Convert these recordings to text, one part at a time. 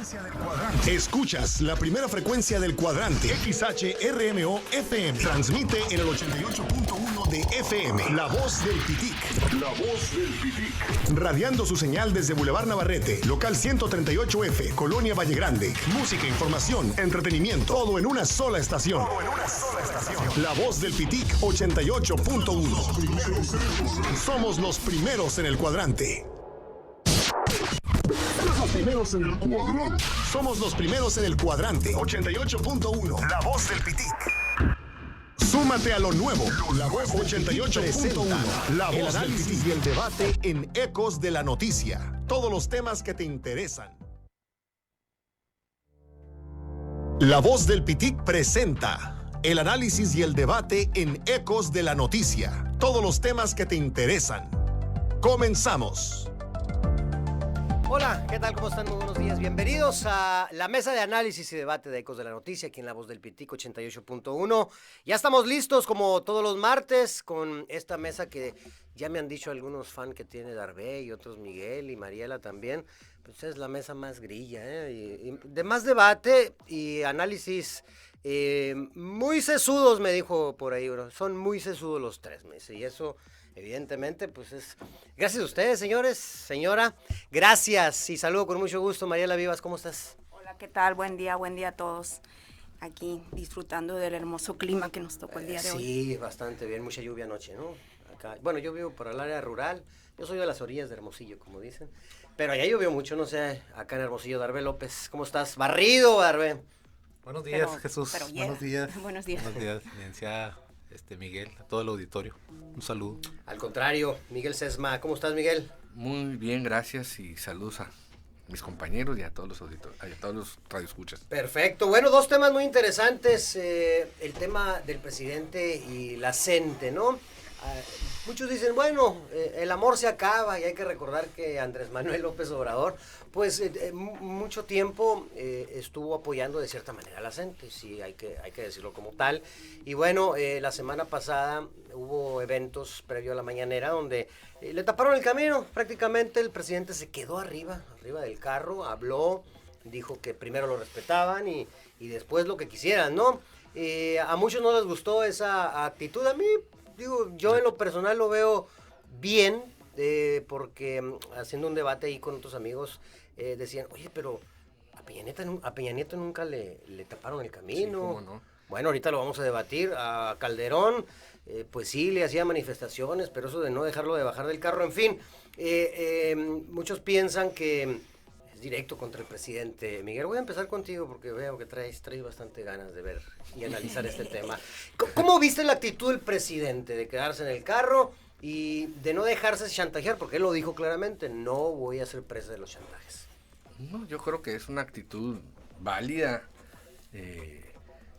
frecuencia del cuadrante. Escuchas la primera frecuencia del cuadrante. XHRMO FM. Transmite en el 88.1 de FM. La voz del Pitic. La voz del Pitic. Radiando su señal desde Boulevard Navarrete, local 138F, Colonia Valle Grande. Música, información, entretenimiento, todo en una sola estación. La voz del Pitic 88.1. Somos los primeros en el cuadrante. Somos los primeros en el cuadrante 88.1. La voz del Pitic. Súmate a lo nuevo. La voz 88.1. La voz del Pitic y el debate en Ecos de la Noticia. Todos los temas que te interesan. La voz del Pitic presenta el análisis y el debate en Ecos de la Noticia. Todos los temas que te interesan. Comenzamos. Hola, ¿qué tal? ¿Cómo están? Muy buenos días. Bienvenidos a la mesa de análisis y debate de Ecos de la Noticia, aquí en La Voz del Pitic 88.1. Ya estamos listos, como todos los martes, con esta mesa que ya me han dicho algunos fans que tiene Darvé y otros Miguel y Mariela también. Pues es la mesa más grilla, y de más debate y análisis muy sesudos, me dijo por ahí, bro. Son muy sesudos los tres, me dice, y eso... Evidentemente, pues es... Gracias a ustedes, señores, señora. Gracias y saludo con mucho gusto. Mariela Vivas, ¿cómo estás? Hola, ¿qué tal? Buen día a todos. Aquí disfrutando del hermoso clima que nos tocó el día de hoy. Sí, bastante bien. Mucha lluvia anoche, ¿no? Acá, bueno, yo vivo por el área rural. Yo soy de las orillas de Hermosillo, como dicen. Pero allá llovió mucho, no sé, acá en Hermosillo. Darvé López, ¿cómo estás? Barrido, Darvé. Buenos días, Jesús. Yeah. Buenos días. Buenos días. Buenos días, licenciada Miguel, a todo el auditorio. Un saludo. Al contrario, Miguel Sesma, ¿cómo estás, Miguel? Muy bien, gracias y saludos a mis compañeros y a todos los auditores, a todos los radioescuchas. Perfecto, bueno, dos temas muy interesantes, el tema del presidente y la gente, ¿no? Muchos dicen, bueno, el amor se acaba y hay que recordar que Andrés Manuel López Obrador, pues mucho tiempo estuvo apoyando de cierta manera a la gente, sí, hay que decirlo como tal. Y bueno, la semana pasada hubo eventos previo a la mañanera donde le taparon el camino, prácticamente el presidente se quedó arriba del carro, habló, dijo que primero lo respetaban y después lo que quisieran, ¿no? A muchos no les gustó esa actitud, a mí... Digo, yo en lo personal lo veo bien, porque haciendo un debate ahí con otros amigos, decían, oye, pero a Peña Nieto nunca le taparon el camino. Sí, ¿cómo no? Bueno, ahorita lo vamos a debatir. A Calderón, pues sí, le hacía manifestaciones, pero eso de no dejarlo de bajar del carro, en fin. Muchos piensan que es directo contra el presidente. Miguel, voy a empezar contigo porque veo que traes bastante ganas de ver y analizar este tema. ¿Cómo viste la actitud del presidente de quedarse en el carro y de no dejarse chantajear? Porque él lo dijo claramente, no voy a ser presa de los chantajes. No, yo creo que es una actitud válida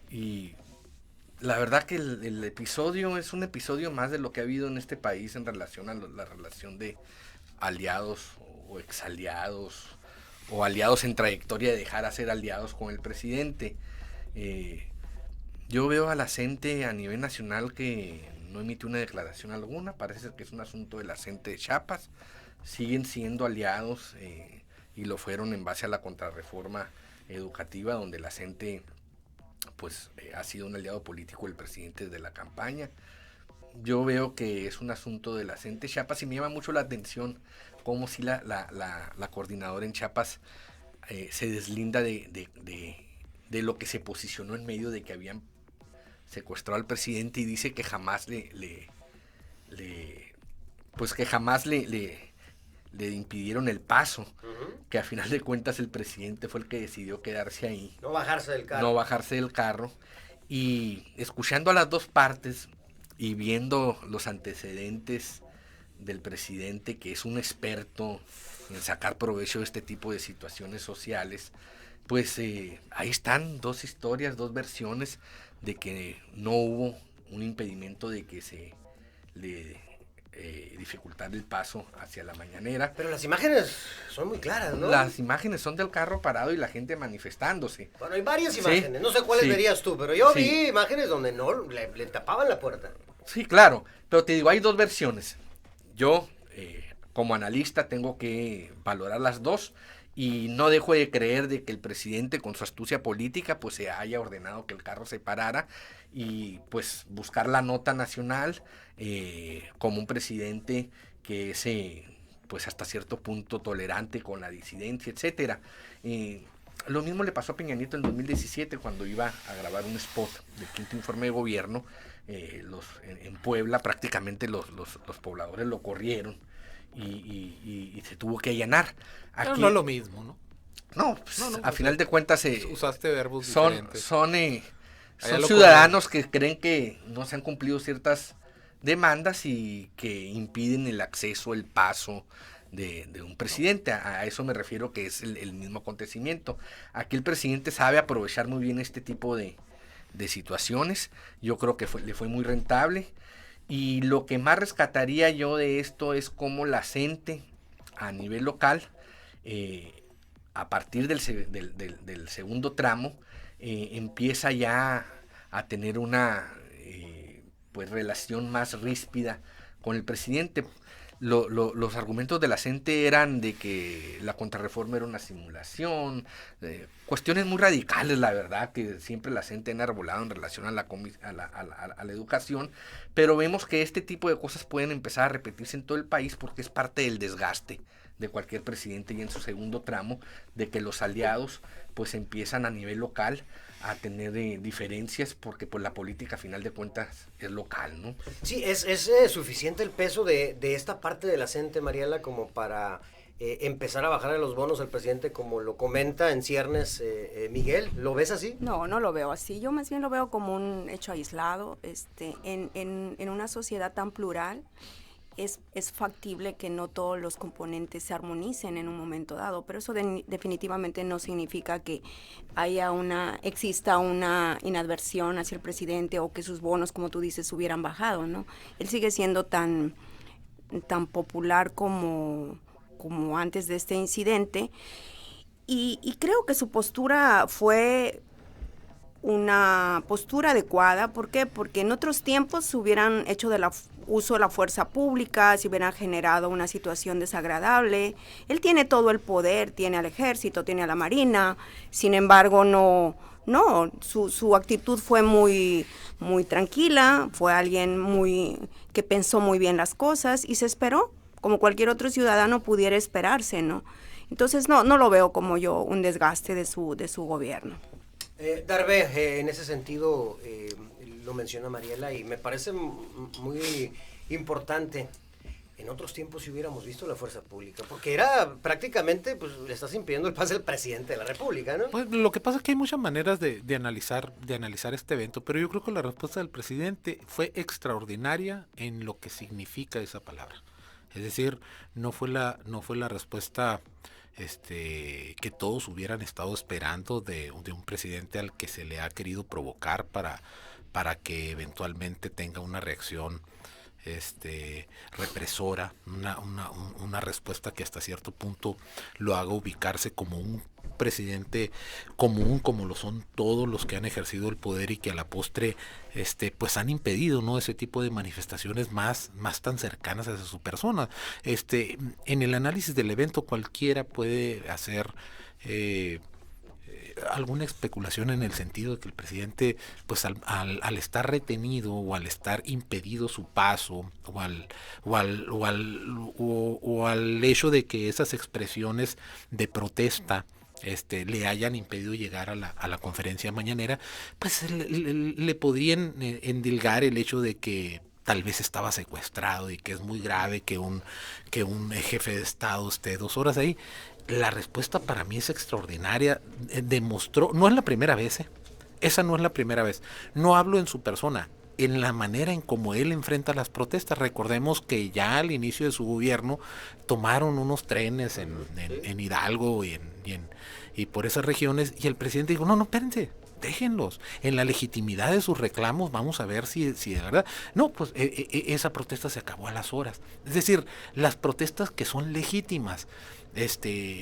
y la verdad que el episodio es un episodio más de lo que ha habido en este país en relación a la relación de aliados o exaliados o aliados en trayectoria de dejar a ser aliados con el presidente. Yo veo a la gente a nivel nacional que no emite una declaración alguna, parece ser que es un asunto de la gente de Chiapas, siguen siendo aliados y lo fueron en base a la contrarreforma educativa, donde la gente pues ha sido un aliado político del presidente desde la campaña. Yo veo que es un asunto de la gente de Chiapas y me llama mucho la atención cómo si la coordinadora en Chiapas se deslinda de lo que se posicionó en medio de que habían secuestrado al presidente y dice que jamás le impidieron el paso, que a final de cuentas el presidente fue el que decidió quedarse ahí. No bajarse del carro. Y escuchando a las dos partes y viendo los antecedentes del presidente, que es un experto en sacar provecho de este tipo de situaciones sociales, pues ahí están dos historias, dos versiones de que no hubo un impedimento de que se le dificultar el paso hacia la mañanera. Pero las imágenes son muy claras, ¿no? Las imágenes son del carro parado y la gente manifestándose. Bueno, hay varias imágenes, no sé cuáles verías tú, pero yo vi imágenes donde no le tapaban la puerta. Sí, claro, pero te digo, hay dos versiones. Yo, como analista, tengo que valorar las dos y no dejo de creer de que el presidente con su astucia política pues se haya ordenado que el carro se parara y pues buscar la nota nacional como un presidente que es pues hasta cierto punto tolerante con la disidencia, etcétera. Lo mismo le pasó a Peña Nieto en 2017 cuando iba a grabar un spot del quinto informe de gobierno. En Puebla prácticamente los pobladores lo corrieron y se tuvo que allanar. Pero no es lo mismo, ¿no? No, pues, a final de cuentas usaste verbos son diferentes. son lo ciudadanos que creen que no se han cumplido ciertas demandas y que impiden el acceso, el paso de un presidente. A eso me refiero, que es el mismo acontecimiento. Aquí el presidente sabe aprovechar muy bien este tipo de situaciones. Yo creo que le fue muy rentable. Y lo que más rescataría yo de esto es cómo la gente a nivel local, a partir del segundo tramo, empieza ya a tener una pues relación más ríspida con el presidente. Los argumentos de la gente eran de que la contrarreforma era una simulación, cuestiones muy radicales, la verdad, que siempre la gente ha enarbolado en relación a la educación, pero vemos que este tipo de cosas pueden empezar a repetirse en todo el país porque es parte del desgaste de cualquier presidente, y en su segundo tramo, de que los aliados pues empiezan a nivel local a tener diferencias, porque pues la política a final de cuentas es local, ¿no? Sí, es suficiente el peso de esta parte de la gente, Mariela, como para empezar a bajar los bonos al presidente, como lo comenta en ciernes Miguel. ¿Lo ves así? No, no lo veo así. Yo más bien lo veo como un hecho aislado. En una sociedad tan plural, es factible que no todos los componentes se armonicen en un momento dado, pero eso definitivamente no significa que exista una inadversión hacia el presidente o que sus bonos, como tú dices, hubieran bajado, ¿no? Él sigue siendo tan popular como antes de este incidente, y creo que su postura fue una postura adecuada. ¿Por qué? Porque en otros tiempos se hubieran hecho uso de la fuerza pública, se hubieran generado una situación desagradable. Él tiene todo el poder, tiene al ejército, tiene a la marina, sin embargo su actitud fue muy, muy tranquila, fue alguien que pensó muy bien las cosas y se esperó, como cualquier otro ciudadano pudiera esperarse, ¿no? Entonces no lo veo como yo un desgaste de su gobierno. Darbe, en ese sentido, lo menciona Mariela y me parece muy importante. En otros tiempos si hubiéramos visto la fuerza pública, porque era prácticamente, pues le estás impidiendo el pase al presidente de la República, ¿no? Pues lo que pasa es que hay muchas maneras de analizar este evento, pero yo creo que la respuesta del presidente fue extraordinaria en lo que significa esa palabra. Es decir, no fue la respuesta que todos hubieran estado esperando de un presidente al que se le ha querido provocar para que eventualmente tenga una reacción represora, una respuesta que hasta cierto punto lo haga ubicarse como un presidente común, como lo son todos los que han ejercido el poder y que a la postre pues han impedido, ¿no?, ese tipo de manifestaciones más tan cercanas a su persona. En el análisis del evento cualquiera puede hacer alguna especulación en el sentido de que el presidente, pues al estar retenido o al estar impedido su paso o al hecho de que esas expresiones de protesta le hayan impedido llegar a la conferencia mañanera, pues le podrían endilgar el hecho de que tal vez estaba secuestrado y que es muy grave que un jefe de Estado esté 2 horas ahí. La respuesta para mí es extraordinaria. Demostró, no es la primera vez, esa no es la primera vez. No hablo en su persona, en la manera en cómo él enfrenta las protestas. Recordemos que ya al inicio de su gobierno tomaron unos trenes en Hidalgo y por esas regiones, y el presidente dijo, no, espérense, déjenlos. En la legitimidad de sus reclamos vamos a ver si de verdad. No, pues esa protesta se acabó a las horas. Es decir, las protestas que son legítimas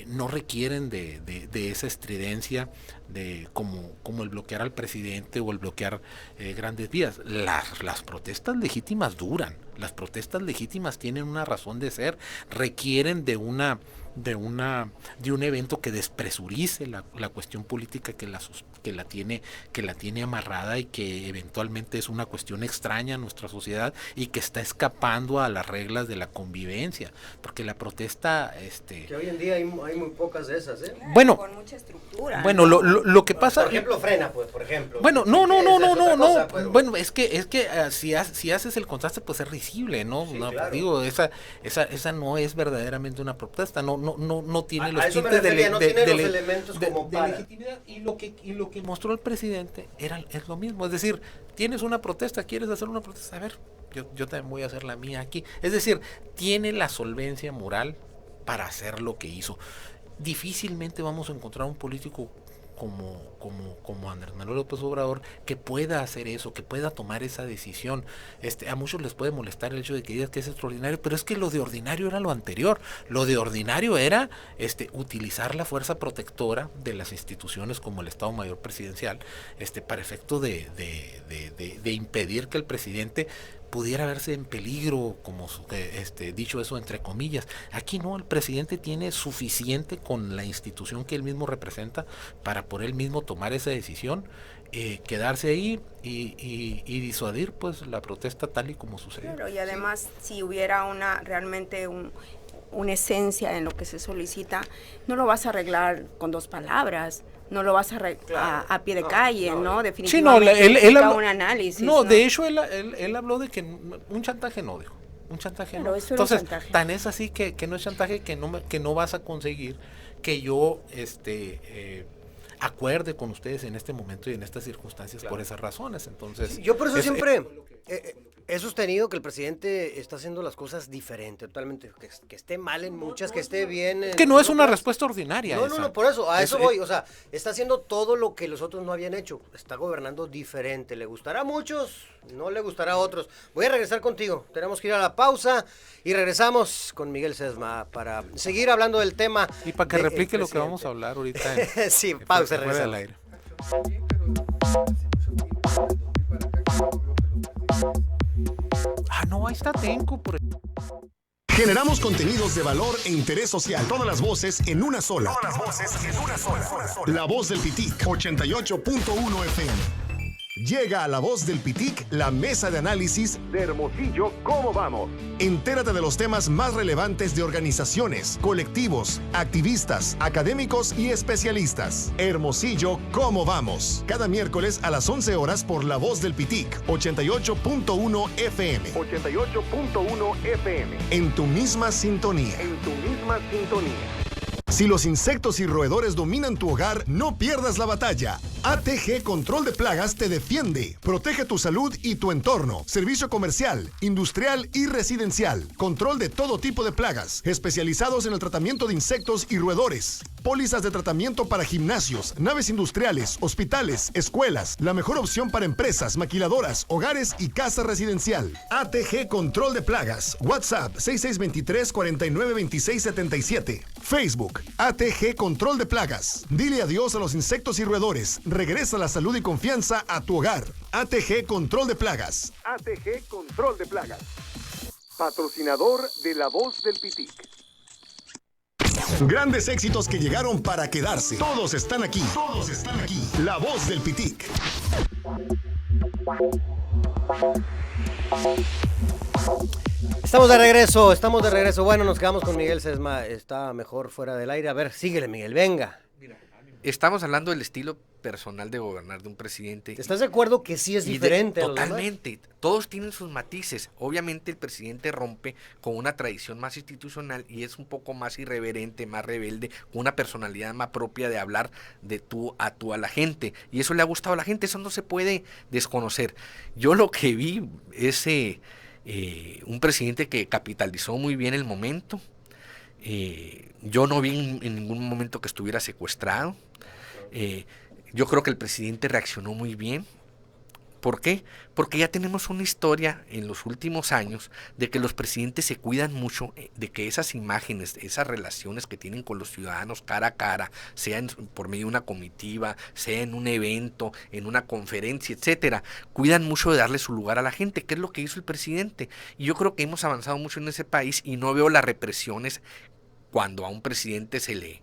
no requieren de esa estridencia de como el bloquear al presidente o el bloquear grandes vías. Las protestas legítimas duran. Las protestas legítimas tienen una razón de ser, requieren de una de un evento que despresurice la cuestión política que la tiene amarrada y que eventualmente es una cuestión extraña a nuestra sociedad y que está escapando a las reglas de la convivencia, porque la protesta que hoy en día hay muy pocas de esas, ¿eh? Bueno, con mucha estructura. bueno, ¿no? lo que pasa, por ejemplo, frena, pues, por ejemplo. bueno, no, Pues, bueno, es que si haces el contraste, pues es risible, ¿no? Sí, No, claro. digo, esa no es verdaderamente una protesta, no tiene los a eso me tintes refería, no tiene los elementos como para legitimidad, y lo que mostró el presidente es lo mismo, es decir, tienes una protesta, quieres hacer una protesta, a ver, yo también voy a hacer la mía aquí, es decir, tiene la solvencia moral para hacer lo que hizo. Difícilmente vamos a encontrar un político como Andrés Manuel López Obrador que pueda hacer eso, que pueda tomar esa decisión. A muchos les puede molestar el hecho de que digas que es extraordinario, pero es que lo de ordinario era lo anterior. Lo de ordinario era utilizar la fuerza protectora de las instituciones como el Estado Mayor Presidencial, para efecto de impedir que el presidente pudiera verse en peligro, como dicho eso entre comillas. Aquí no, el presidente tiene suficiente con la institución que él mismo representa para por él mismo tomar esa decisión, quedarse ahí y disuadir pues la protesta tal y como sucedió. Claro, y además si hubiera realmente una esencia en lo que se solicita, no lo vas a arreglar con 2 palabras. No lo vas a pie de calle, ¿no? Definitivamente sí, él habló, un análisis. No, de hecho, él habló de que un chantaje no, dijo. Un chantaje claro, no. eso Entonces, chantaje. Tan es así que no es chantaje, que no vas a conseguir que yo acuerde con ustedes en este momento y en estas circunstancias, claro, por esas razones. Entonces, yo por eso siempre he sostenido que el presidente está haciendo las cosas diferente, totalmente, que esté mal en muchas, que esté bien en que no es una otras. respuesta ordinaria. No, por eso, a eso voy, o sea, está haciendo todo lo que los otros no habían hecho, está gobernando diferente, le gustará a muchos, no le gustará a otros. Voy a regresar contigo, tenemos que ir a la pausa y regresamos con Miguel Sesma para seguir hablando del tema. Y para que replique lo que vamos a hablar ahorita. Sí, pausa, regresamos. Aire. No, ahí está Tenco. Generamos contenidos de valor e interés social. Todas las voces en una sola. La Voz del Pitic, 88.1 FM. Llega a La Voz del Pitic, la mesa de análisis de Hermosillo, ¿cómo vamos? Entérate de los temas más relevantes de organizaciones, colectivos, activistas, académicos y especialistas. Hermosillo, ¿cómo vamos? Cada miércoles a las 11 horas por La Voz del Pitic, 88.1 FM. 88.1 FM. En tu misma sintonía. Si los insectos y roedores dominan tu hogar, no pierdas la batalla. ATG Control de Plagas te defiende. Protege tu salud y tu entorno. Servicio comercial, industrial y residencial. Control de todo tipo de plagas. Especializados en el tratamiento de insectos y roedores. Pólizas de tratamiento para gimnasios, naves industriales, hospitales, escuelas. La mejor opción para empresas, maquiladoras, hogares y casa residencial. ATG Control de Plagas. WhatsApp 6623-492677. Facebook ATG Control de Plagas. Dile adiós a los insectos y roedores. Regresa la salud y confianza a tu hogar. ATG Control de Plagas. ATG Control de Plagas. Patrocinador de La Voz del Pitic. Grandes éxitos que llegaron para quedarse. Todos están aquí. La Voz del Pitic. Estamos de regreso. Bueno, nos quedamos con Miguel Sesma. Está mejor fuera del aire. A ver, síguele, Miguel, venga. Estamos hablando del estilo personal de gobernar de un presidente. ¿Estás de acuerdo que sí es diferente? Totalmente. Todos tienen sus matices. Obviamente el presidente rompe con una tradición más institucional y es un poco más irreverente, más rebelde, con una personalidad más propia de hablar de tú a la gente. Y eso le ha gustado a la gente, eso no se puede desconocer. Yo lo que vi es un presidente que capitalizó muy bien el momento. Yo no vi en ningún momento que estuviera secuestrado. Yo creo que el presidente reaccionó muy bien. ¿Por qué? Porque ya tenemos una historia en los últimos años de que los presidentes se cuidan mucho de que esas imágenes, esas relaciones que tienen con los ciudadanos cara a cara, sea por medio de una comitiva, sea en un evento, en una conferencia, etcétera, cuidan mucho de darle su lugar a la gente, que es lo que hizo el presidente. Y yo creo que hemos avanzado mucho en ese país y no veo las represiones cuando a un presidente se le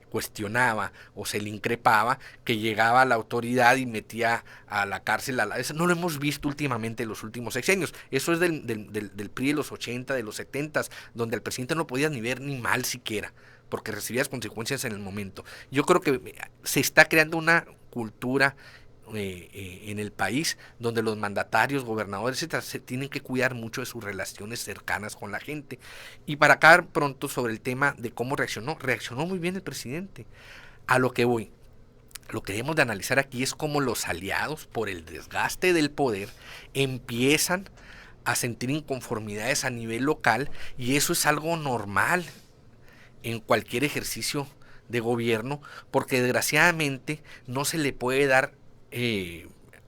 cuestionaba o se le increpaba, que llegaba a la autoridad y metía a la cárcel eso no lo hemos visto últimamente en los últimos sexenios. Eso es del PRI de los 80, de los 70, donde el presidente no podía ni ver ni mal siquiera, porque recibía las consecuencias en el momento. Yo creo que se está creando una cultura en el país donde los mandatarios, gobernadores, etcétera, se tienen que cuidar mucho de sus relaciones cercanas con la gente. Y para acabar pronto sobre el tema de cómo reaccionó muy bien el presidente. A lo que voy, lo que debemos de analizar aquí es cómo los aliados, por el desgaste del poder, empiezan a sentir inconformidades a nivel local, y eso es algo normal en cualquier ejercicio de gobierno, porque desgraciadamente no se le puede dar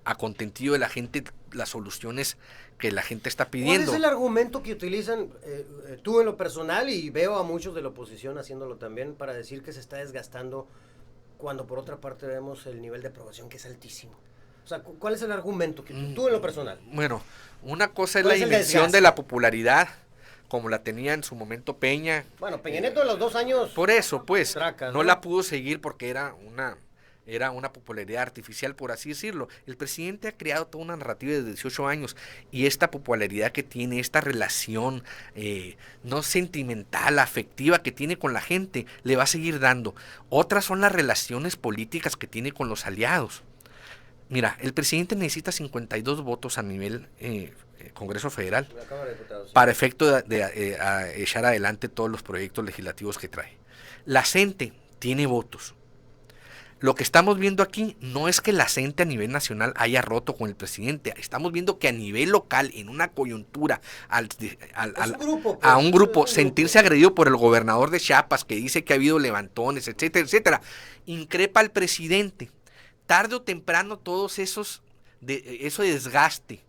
a contentillo de la gente las soluciones que la gente está pidiendo. ¿Cuál es el argumento que utilizan tú en lo personal, y veo a muchos de la oposición haciéndolo también, para decir que se está desgastando, cuando por otra parte vemos el nivel de aprobación que es altísimo? O sea, ¿cuál es el argumento que tú en lo personal? Bueno, una cosa es la dimensión de la popularidad, como la tenía en su momento Peña. Bueno, Peña Nieto en los 2 años... Por eso, pues, tracas, no la pudo seguir porque era una popularidad artificial, por así decirlo. El presidente ha creado toda una narrativa desde 18 años, y esta popularidad que tiene, esta relación no sentimental, afectiva que tiene con la gente, le va a seguir dando. Otras son las relaciones políticas que tiene con los aliados. Mira, el presidente necesita 52 votos a nivel Congreso Federal para efecto de echar adelante todos los proyectos legislativos que trae. La CENTE tiene votos. Lo que estamos viendo aquí no es que la CENTE a nivel nacional haya roto con el presidente. Estamos viendo que a nivel local, en una coyuntura, a un grupo sentirse agredido por el gobernador de Chiapas, que dice que ha habido levantones, etcétera, etcétera, increpa al presidente. Tarde o temprano eso de desgaste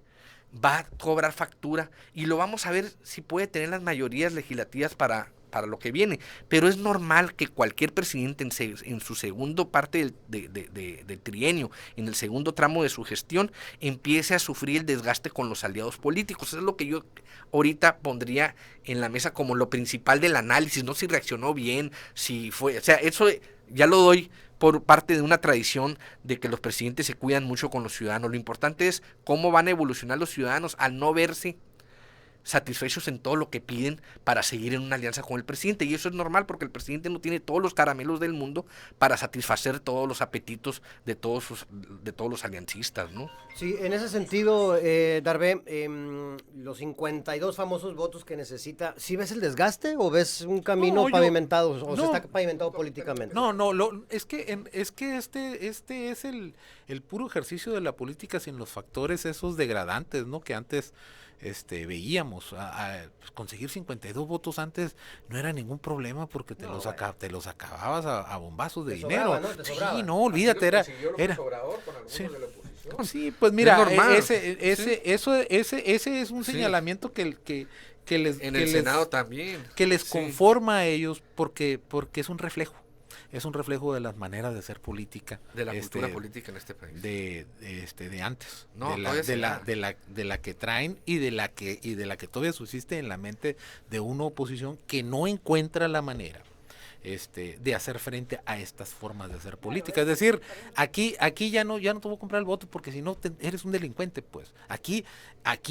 va a cobrar factura, y lo vamos a ver si puede tener las mayorías legislativas para lo que viene. Pero es normal que cualquier presidente en su segundo parte del trienio, en el segundo tramo de su gestión, empiece a sufrir el desgaste con los aliados políticos. Eso es lo que yo ahorita pondría en la mesa como lo principal del análisis, no si reaccionó bien, si fue, o sea, eso ya lo doy por parte de una tradición de que los presidentes se cuidan mucho con los ciudadanos. Lo importante es cómo van a evolucionar los ciudadanos al no verse satisfechos en todo lo que piden para seguir en una alianza con el presidente, y eso es normal porque el presidente no tiene todos los caramelos del mundo para satisfacer todos los apetitos de todos los aliancistas, ¿no? Sí, en ese sentido, Darbe, los 52 famosos votos que necesita, ¿sí ves el desgaste o ves un camino pavimentado, o se está pavimentado políticamente? Es que este es el puro ejercicio de la política sin los factores esos degradantes, ¿no? Que antes veíamos. Pues conseguir 52 votos antes no era ningún problema, porque te los acababas a bombazos de dinero. Sobraba, ¿no? Sí, no, olvídate, era sí. Sí, pues mira, ese es un señalamiento que les en el Senado también que les conforma a ellos, porque es un reflejo. Es un reflejo de las maneras de hacer política, de la cultura política en este país, de antes, no, de la que traen y de la que todavía subsiste en la mente de una oposición que no encuentra la manera de hacer frente a estas formas de hacer política. Es decir, aquí ya no te voy a comprar el voto, porque si no eres un delincuente, pues. Aquí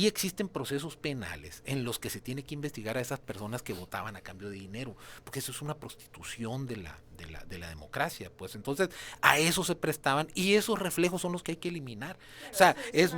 existen procesos penales en los que se tiene que investigar a esas personas que votaban a cambio de dinero, porque eso es una prostitución de la democracia, pues. Entonces, a eso se prestaban, y esos reflejos son los que hay que eliminar. O sea, es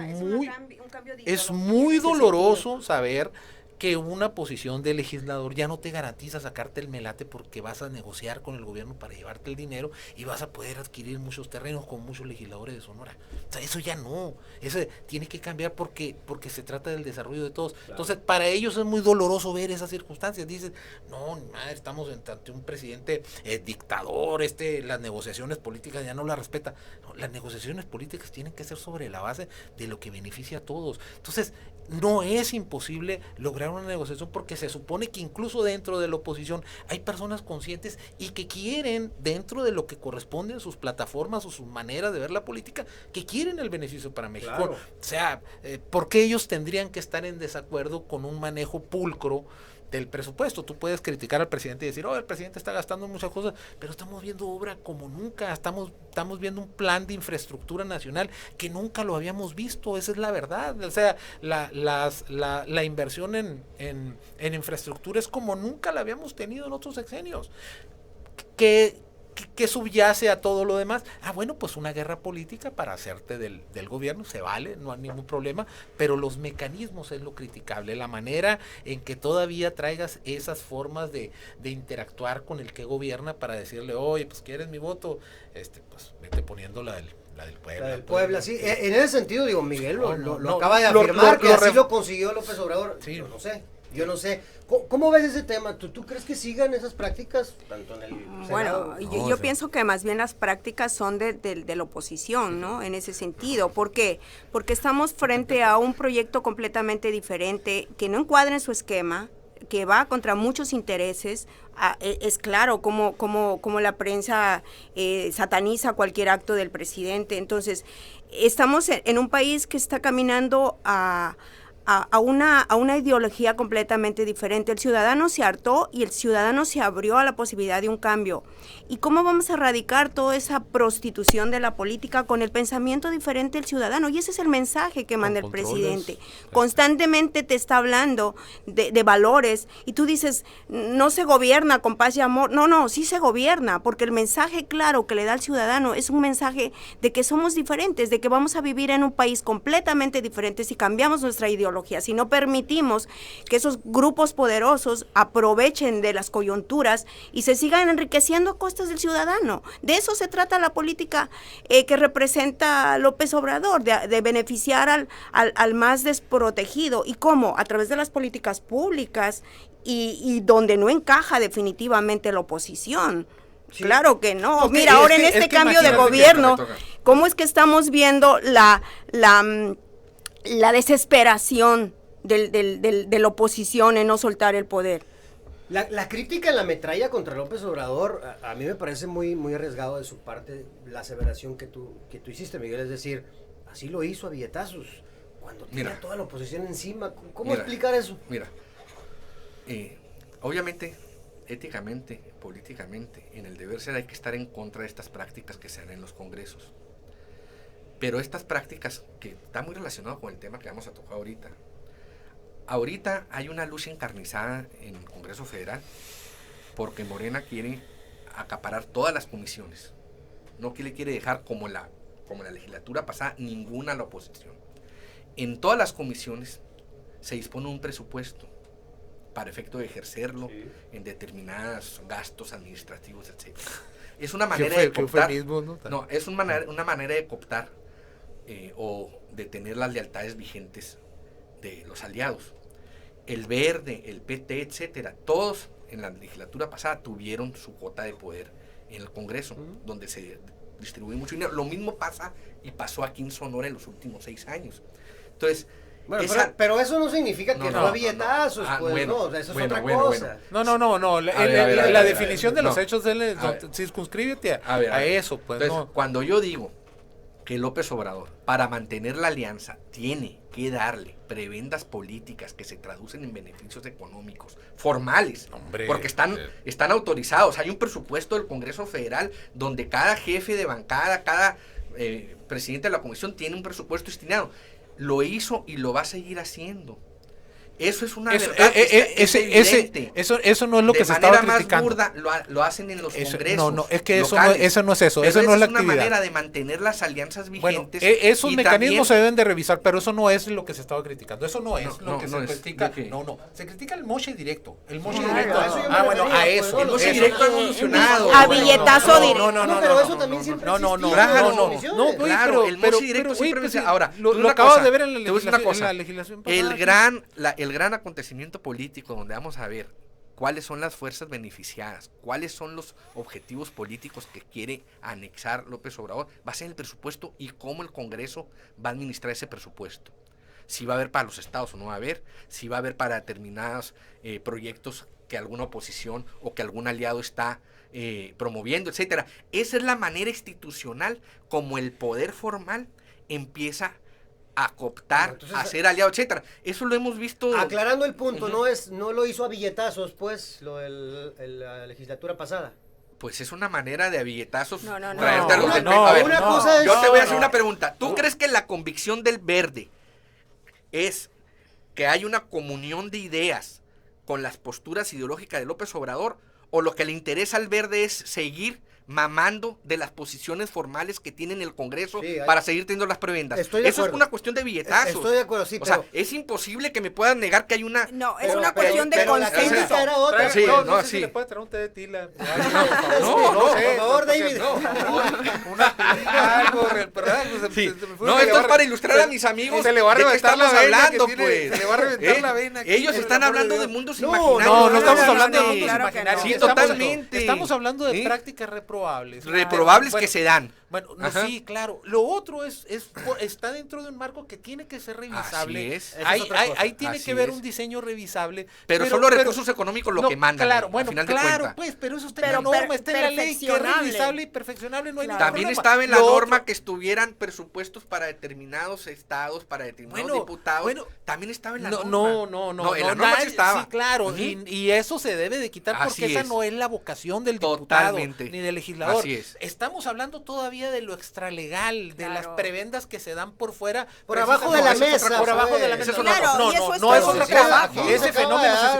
muy doloroso saber que una posición de legislador ya no te garantiza sacarte el melate, porque vas a negociar con el gobierno para llevarte el dinero y vas a poder adquirir muchos terrenos con muchos legisladores de Sonora. O sea, eso ya no, eso tiene que cambiar porque se trata del desarrollo de todos. Claro. Entonces, para ellos es muy doloroso ver esas circunstancias. Dicen, no, madre, estamos ante un presidente dictador, las negociaciones políticas ya no las respeta. No, las negociaciones políticas tienen que ser sobre la base de lo que beneficia a todos. Entonces, no es imposible lograr una negociación, porque se supone que incluso dentro de la oposición hay personas conscientes y que quieren, dentro de lo que corresponde a sus plataformas o sus maneras de ver la política, que quieren el beneficio para México. Claro. O sea, ¿por qué ellos tendrían que estar en desacuerdo con un manejo pulcro del presupuesto. Tú puedes criticar al presidente y decir, el presidente está gastando muchas cosas, pero estamos viendo obra como nunca, estamos viendo un plan de infraestructura nacional que nunca lo habíamos visto, esa es la verdad. O sea, la inversión en infraestructura es como nunca la habíamos tenido en otros sexenios. ¿Qué subyace a todo lo demás? Bueno, pues una guerra política para hacerte del gobierno, se vale, no hay ningún problema, pero los mecanismos es lo criticable, la manera en que todavía traigas esas formas de interactuar con el que gobierna para decirle, oye, pues ¿quieres mi voto? Pues vete poniendo la del Puebla. La del Puebla, sí. En ese sentido, digo, Miguel lo acaba de lo afirmar, que así lo consiguió López Obrador. Sí. Yo no sé. ¿Cómo ves ese tema? ¿Tú crees que sigan esas prácticas tanto en el Senado? Bueno, yo pienso que más bien las prácticas son de la oposición, ¿no? En ese sentido. ¿Por qué? Porque estamos frente a un proyecto completamente diferente, que no encuadra en su esquema, que va contra muchos intereses. Es claro como la prensa sataniza cualquier acto del presidente. Entonces, estamos en un país que está caminando a una ideología completamente diferente. El ciudadano se hartó y el ciudadano se abrió a la posibilidad de un cambio. ¿Y cómo vamos a erradicar toda esa prostitución de la política con el pensamiento diferente del ciudadano? Y ese es el mensaje que manda el presidente. Constantemente te está hablando de valores y tú dices, no se gobierna con paz y amor. No, sí se gobierna, porque el mensaje claro que le da al ciudadano es un mensaje de que somos diferentes, de que vamos a vivir en un país completamente diferente si cambiamos nuestra ideología. Si no permitimos que esos grupos poderosos aprovechen de las coyunturas y se sigan enriqueciendo a costas del ciudadano. De eso se trata la política que representa López Obrador, de beneficiar al más desprotegido. ¿Y cómo? A través de las políticas públicas y donde no encaja definitivamente la oposición. Sí. Claro que no. Mira, ahora en este cambio de gobierno, ¿cómo es que estamos viendo la desesperación de la oposición en no soltar el poder? La crítica en la metralla contra López Obrador, a mí me parece muy, muy arriesgado de su parte la aseveración que tú hiciste, Miguel, es decir, así lo hizo a billetazos, cuando tenía toda la oposición encima. ¿Cómo explicar eso? Mira, obviamente, éticamente, políticamente, en el deber ser hay que estar en contra de estas prácticas que se dan en los congresos. Pero estas prácticas, que está muy relacionado con el tema que vamos a tocar ahorita. Ahorita hay una lucha encarnizada en el Congreso Federal porque Morena quiere acaparar todas las comisiones. No le quiere dejar como la legislatura pasada ninguna a la oposición. En todas las comisiones se dispone un presupuesto para efecto de ejercerlo en determinados gastos administrativos, etc. Es una manera de cooptar. No, es una manera de cooptar o de tener las lealtades vigentes de los aliados. El Verde, el PT, etcétera, todos en la legislatura pasada tuvieron su cuota de poder en el Congreso, donde se distribuye mucho dinero. Lo mismo pasa y pasó aquí en Sonora en los últimos 6 años. Entonces, bueno, pero eso no significa que no había billetazos, eso es otra cosa. No, la definición de los hechos de circunscríbete a eso, pues. Entonces, cuando yo digo que López Obrador, para mantener la alianza, tiene que darle prebendas políticas que se traducen en beneficios económicos formales, porque están autorizados. Hay un presupuesto del Congreso Federal donde cada jefe de bancada, cada presidente de la comisión tiene un presupuesto destinado. Lo hizo y lo va a seguir haciendo. Eso es una verdad. Eso no es lo que se estaba criticando. De manera más burda lo hacen en los congresos. No, es que eso no es eso. Eso no es la actividad. Es una manera de mantener las alianzas vigentes. Bueno, esos mecanismos se deben de revisar, pero eso no es lo que se estaba criticando. Eso no es lo que se critica. No. Se critica el moche directo. El moche directo. A eso. El moche directo evolucionado. A billetazo directo. No, pero eso también siempre No, claro, el moche directo siempre se... Ahora, lo acabas de ver en la legislación pasada. El gran acontecimiento político donde vamos a ver cuáles son las fuerzas beneficiadas, cuáles son los objetivos políticos que quiere anexar López Obrador, va a ser el presupuesto y cómo el Congreso va a administrar ese presupuesto. Si va a haber para los estados o no va a haber, si va a haber para determinados proyectos que alguna oposición o que algún aliado está promoviendo, etcétera. Esa es la manera institucional como el poder formal empieza a cooptar, Entonces, a ser aliado, etcétera. Eso lo hemos visto. Aclarando el punto, no lo hizo a billetazos, pues, la legislatura pasada. Pues es una manera de a billetazos No. traerte No, argumentos. no, A ver, una cosa es- yo te voy a hacer no. una pregunta. ¿Tú crees que la convicción del Verde es que hay una comunión de ideas con las posturas ideológicas de López Obrador? ¿O lo que le interesa al Verde es seguir mamando de las posiciones formales que tiene en el Congreso Sí, para seguir teniendo las prebendas? Estoy de Eso es acuerdo. una cuestión de billetazos. Estoy de acuerdo, sí, O pero... sea, es imposible que me puedan negar que hay una... No, es Pero- una pero- cuestión de pero la consenso. crítica era otra. Sí, no, no, sé sí. si le puede traer un té de tila. Por favor, David. Una película, algo, ¿verdad? Sí. Se me fue No, que le esto va es a- para ilustrar a mis amigos se le va a de qué reventar la estamos vena hablando, que tiene, pues. se le va a reventar la vena aquí, Ellos por están el amor hablando de de Dios. mundos No, imaginarios. No estamos hablando de no, mundos claro que imaginarios. no. Sí, Estamos- totalmente. Estamos hablando de Sí. prácticas reprobables. Reprobables Bueno, que se dan. Bueno, no, Ajá. sí, claro. Lo otro está dentro de un marco que tiene que ser revisable. Así es. Ahí, Esa es otra cosa. ahí tiene Así que ver es. un diseño revisable. Pero son los recursos económicos lo no, que mandan. Claro, al bueno, final de claro, cuentas. pues, pero eso está Pero en la norma, está en la ley, que es perfeccionable. revisable y perfeccionable, no hay Claro. ningún También problema. estaba en la Lo norma otro- que estuvieran presupuestos para determinados estados, para determinados Bueno, diputados. bueno, También estaba en la No, norma. no, en la norma sí nadie- estaba. Sí, claro, Ujú. y eso se debe de quitar porque Así esa es. no es la vocación del diputado Totalmente. ni del legislador. Así es. Estamos hablando todavía de lo extralegal, de las Claro. prebendas que se dan por fuera. Por abajo de precisamente- la esa es otra mesa, cosa. Por abajo de la pues. mesa. Esa es otra Claro, no, y eso es no es todo otra un cosa. trabajo. Aquí se Ese acaba fenómeno de dar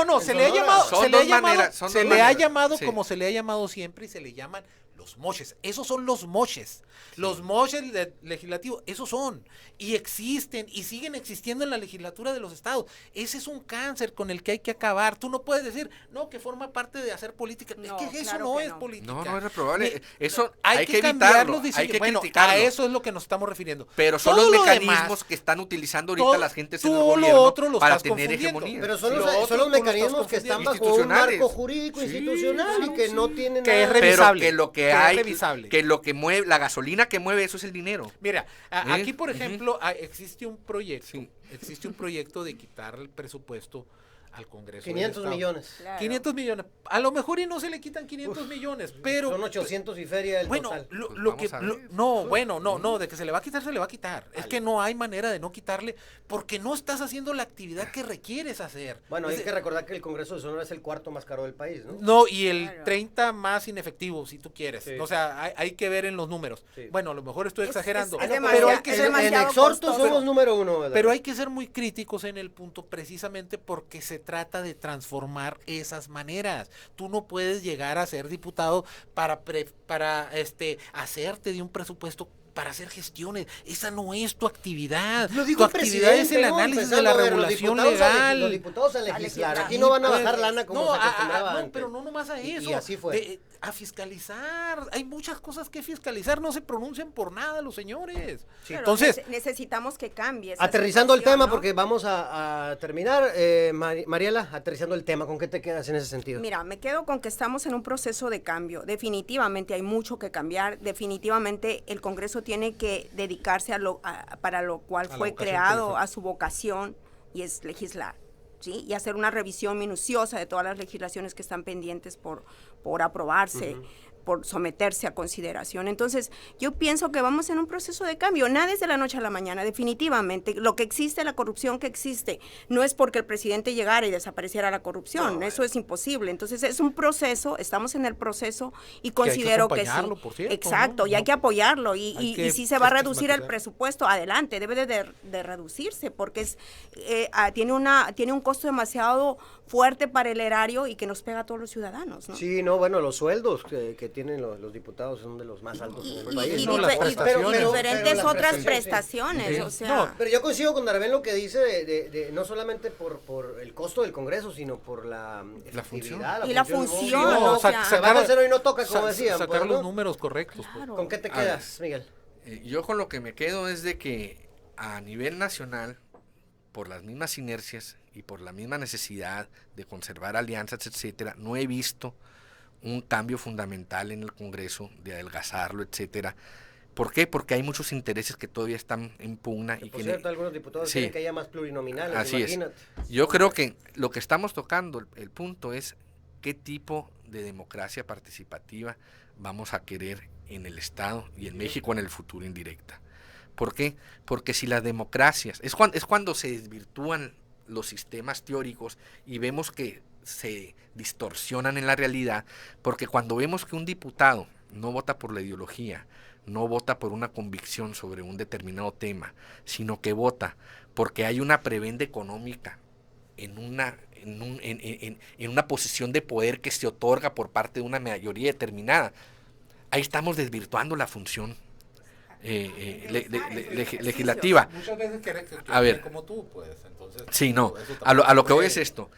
no, en se le ha Sonora. llamado, Son se le ha dos llamado, maneras, son se dos le ha maneras. llamado Sí. como se le ha llamado siempre y se le llaman los moches. Esos son los moches. Los moches legislativos, esos son. Y existen y siguen existiendo en la legislatura de los estados. Ese es un cáncer con el que hay que acabar. Tú no puedes decir, no, que forma parte de hacer política. No, es que eso claro no que es no. política. No, no es reprobable. Ni- Eso hay que cambiar evitarlo, los diseños. hay que Bueno, criticarlo. a eso es lo que nos estamos refiriendo. Pero son Todo los lo mecanismos demás, que están utilizando ahorita todo- las gentes en el todo lo gobierno otro lo para estás tener confundiendo. hegemonía. Pero son Lo los, otro son los tú lo estás mecanismos que están bajo un Institucionales. marco jurídico Sí, institucional y claro, que sí. no tienen Que es nada. Pero revisable, que lo que que es hay, revisable. que lo que mueve, la gasolina que mueve eso es el dinero. Mira, ¿Eh? aquí por Ujú. ejemplo existe un proyecto, Sí. existe un proyecto de quitar el presupuesto al Congreso. del 500 Estado. millones. Claro. 500 millones. A lo mejor y no se le quitan 500 millones, pero Son 800 y feria el bueno, total. lo Pues que vamos a ver. no, bueno, no, de que se le va a quitar, se le va a quitar. Es que no hay manera de no quitarle porque no estás haciendo la actividad que requieres hacer. Bueno, hay Es- que recordar que el Congreso de Sonora es el cuarto más caro del país, ¿no? No, y el Claro. 30 más inefectivo, si tú quieres. Sí. O sea, hay que ver en los números. Sí. Bueno, a lo mejor estoy Es- exagerando. es Ah, no, demasiado- pero hay que es ser en demasiado exhorto costoso. somos número uno, ¿verdad? Pero hay que ser muy críticos en el punto precisamente porque se trata de transformar esas maneras. Tú no puedes llegar a ser diputado para hacerte de un presupuesto para hacer gestiones. Esa no es tu actividad. Lo dijo Tu el actividad es el presidente, ¿no? análisis de Empezando la a ver, regulación los legal. los diputados a legislar. legislar. Aquí no van a Pues, bajar lana como no, se acostumbraba no, antes. pero no nomás a Y eso. así fue. A fiscalizar. Hay muchas cosas que fiscalizar. No se pronuncian por nada los señores. Claro, Entonces, necesitamos que cambie. esa Aterrizando el situación, tema, ¿no? porque vamos a terminar. Mariela, aterrizando el tema, ¿con qué te quedas en ese sentido? Mira, me quedo con que estamos en un proceso de cambio. Definitivamente hay mucho que cambiar. Definitivamente el Congreso tiene que dedicarse para lo cual A la fue vocación creado, que le fue. a su vocación, y es legislar, ¿sí? Y hacer una revisión minuciosa de todas las legislaciones que están pendientes por aprobarse. Por someterse a consideración. Entonces, yo pienso que vamos en un proceso de cambio. Nada es de la noche a la mañana, definitivamente. Lo que existe, la corrupción que existe, no es porque el presidente llegara y desapareciera la corrupción. Eso es imposible. Entonces, es un proceso, estamos en el proceso y considero que sí. acompañarlo, por cierto, Exacto, ¿no? y hay que apoyarlo. Hay Y que si se va a reducir el sistematizar. presupuesto, adelante, debe de reducirse, porque tiene un costo demasiado fuerte para el erario y que nos pega a todos los ciudadanos, ¿no? Sí, no, bueno, los sueldos que tienen los diputados son de los más altos en el país. Y ¿no? las dife- y prestaciones. diferentes las otras prestaciones, prestaciones, sí. o sea... No, Pero yo coincido con Darben lo que dice, no solamente por el costo del Congreso, sino por la función. efectividad, Y la función, ¿no? ¿no? O Se sea, va a hacer hoy no toca, como sa- decían. sacar pues, los ¿no? números correctos. pues. Claro. ¿Con qué te A ver. quedas, Miguel? Yo con lo que me quedo es de que a nivel nacional, por las mismas inercias y por la misma necesidad de conservar alianzas, etcétera, no he visto un cambio fundamental en el Congreso, de adelgazarlo, etcétera. ¿Por qué? Porque hay muchos intereses que todavía están en pugna y Por que cierto, algunos diputados sí. quieren que haya más plurinominales, Así es. imagínate. Yo creo que lo que estamos tocando, el punto es qué tipo de democracia participativa vamos a querer en el Estado y en México en el futuro indirecta. ¿Por qué? Porque si las democracias, es cuando se desvirtúan los sistemas teóricos y vemos que se distorsionan en la realidad, porque cuando vemos que un diputado no vota por la ideología, no vota por una convicción sobre un determinado tema, sino que vota porque hay una prebenda económica en una posición de poder que se otorga por parte de una mayoría determinada, ahí estamos desvirtuando la función legislativa. Muchas veces a ver, como tú, pues, entonces, sí, no, a lo que voy es esto.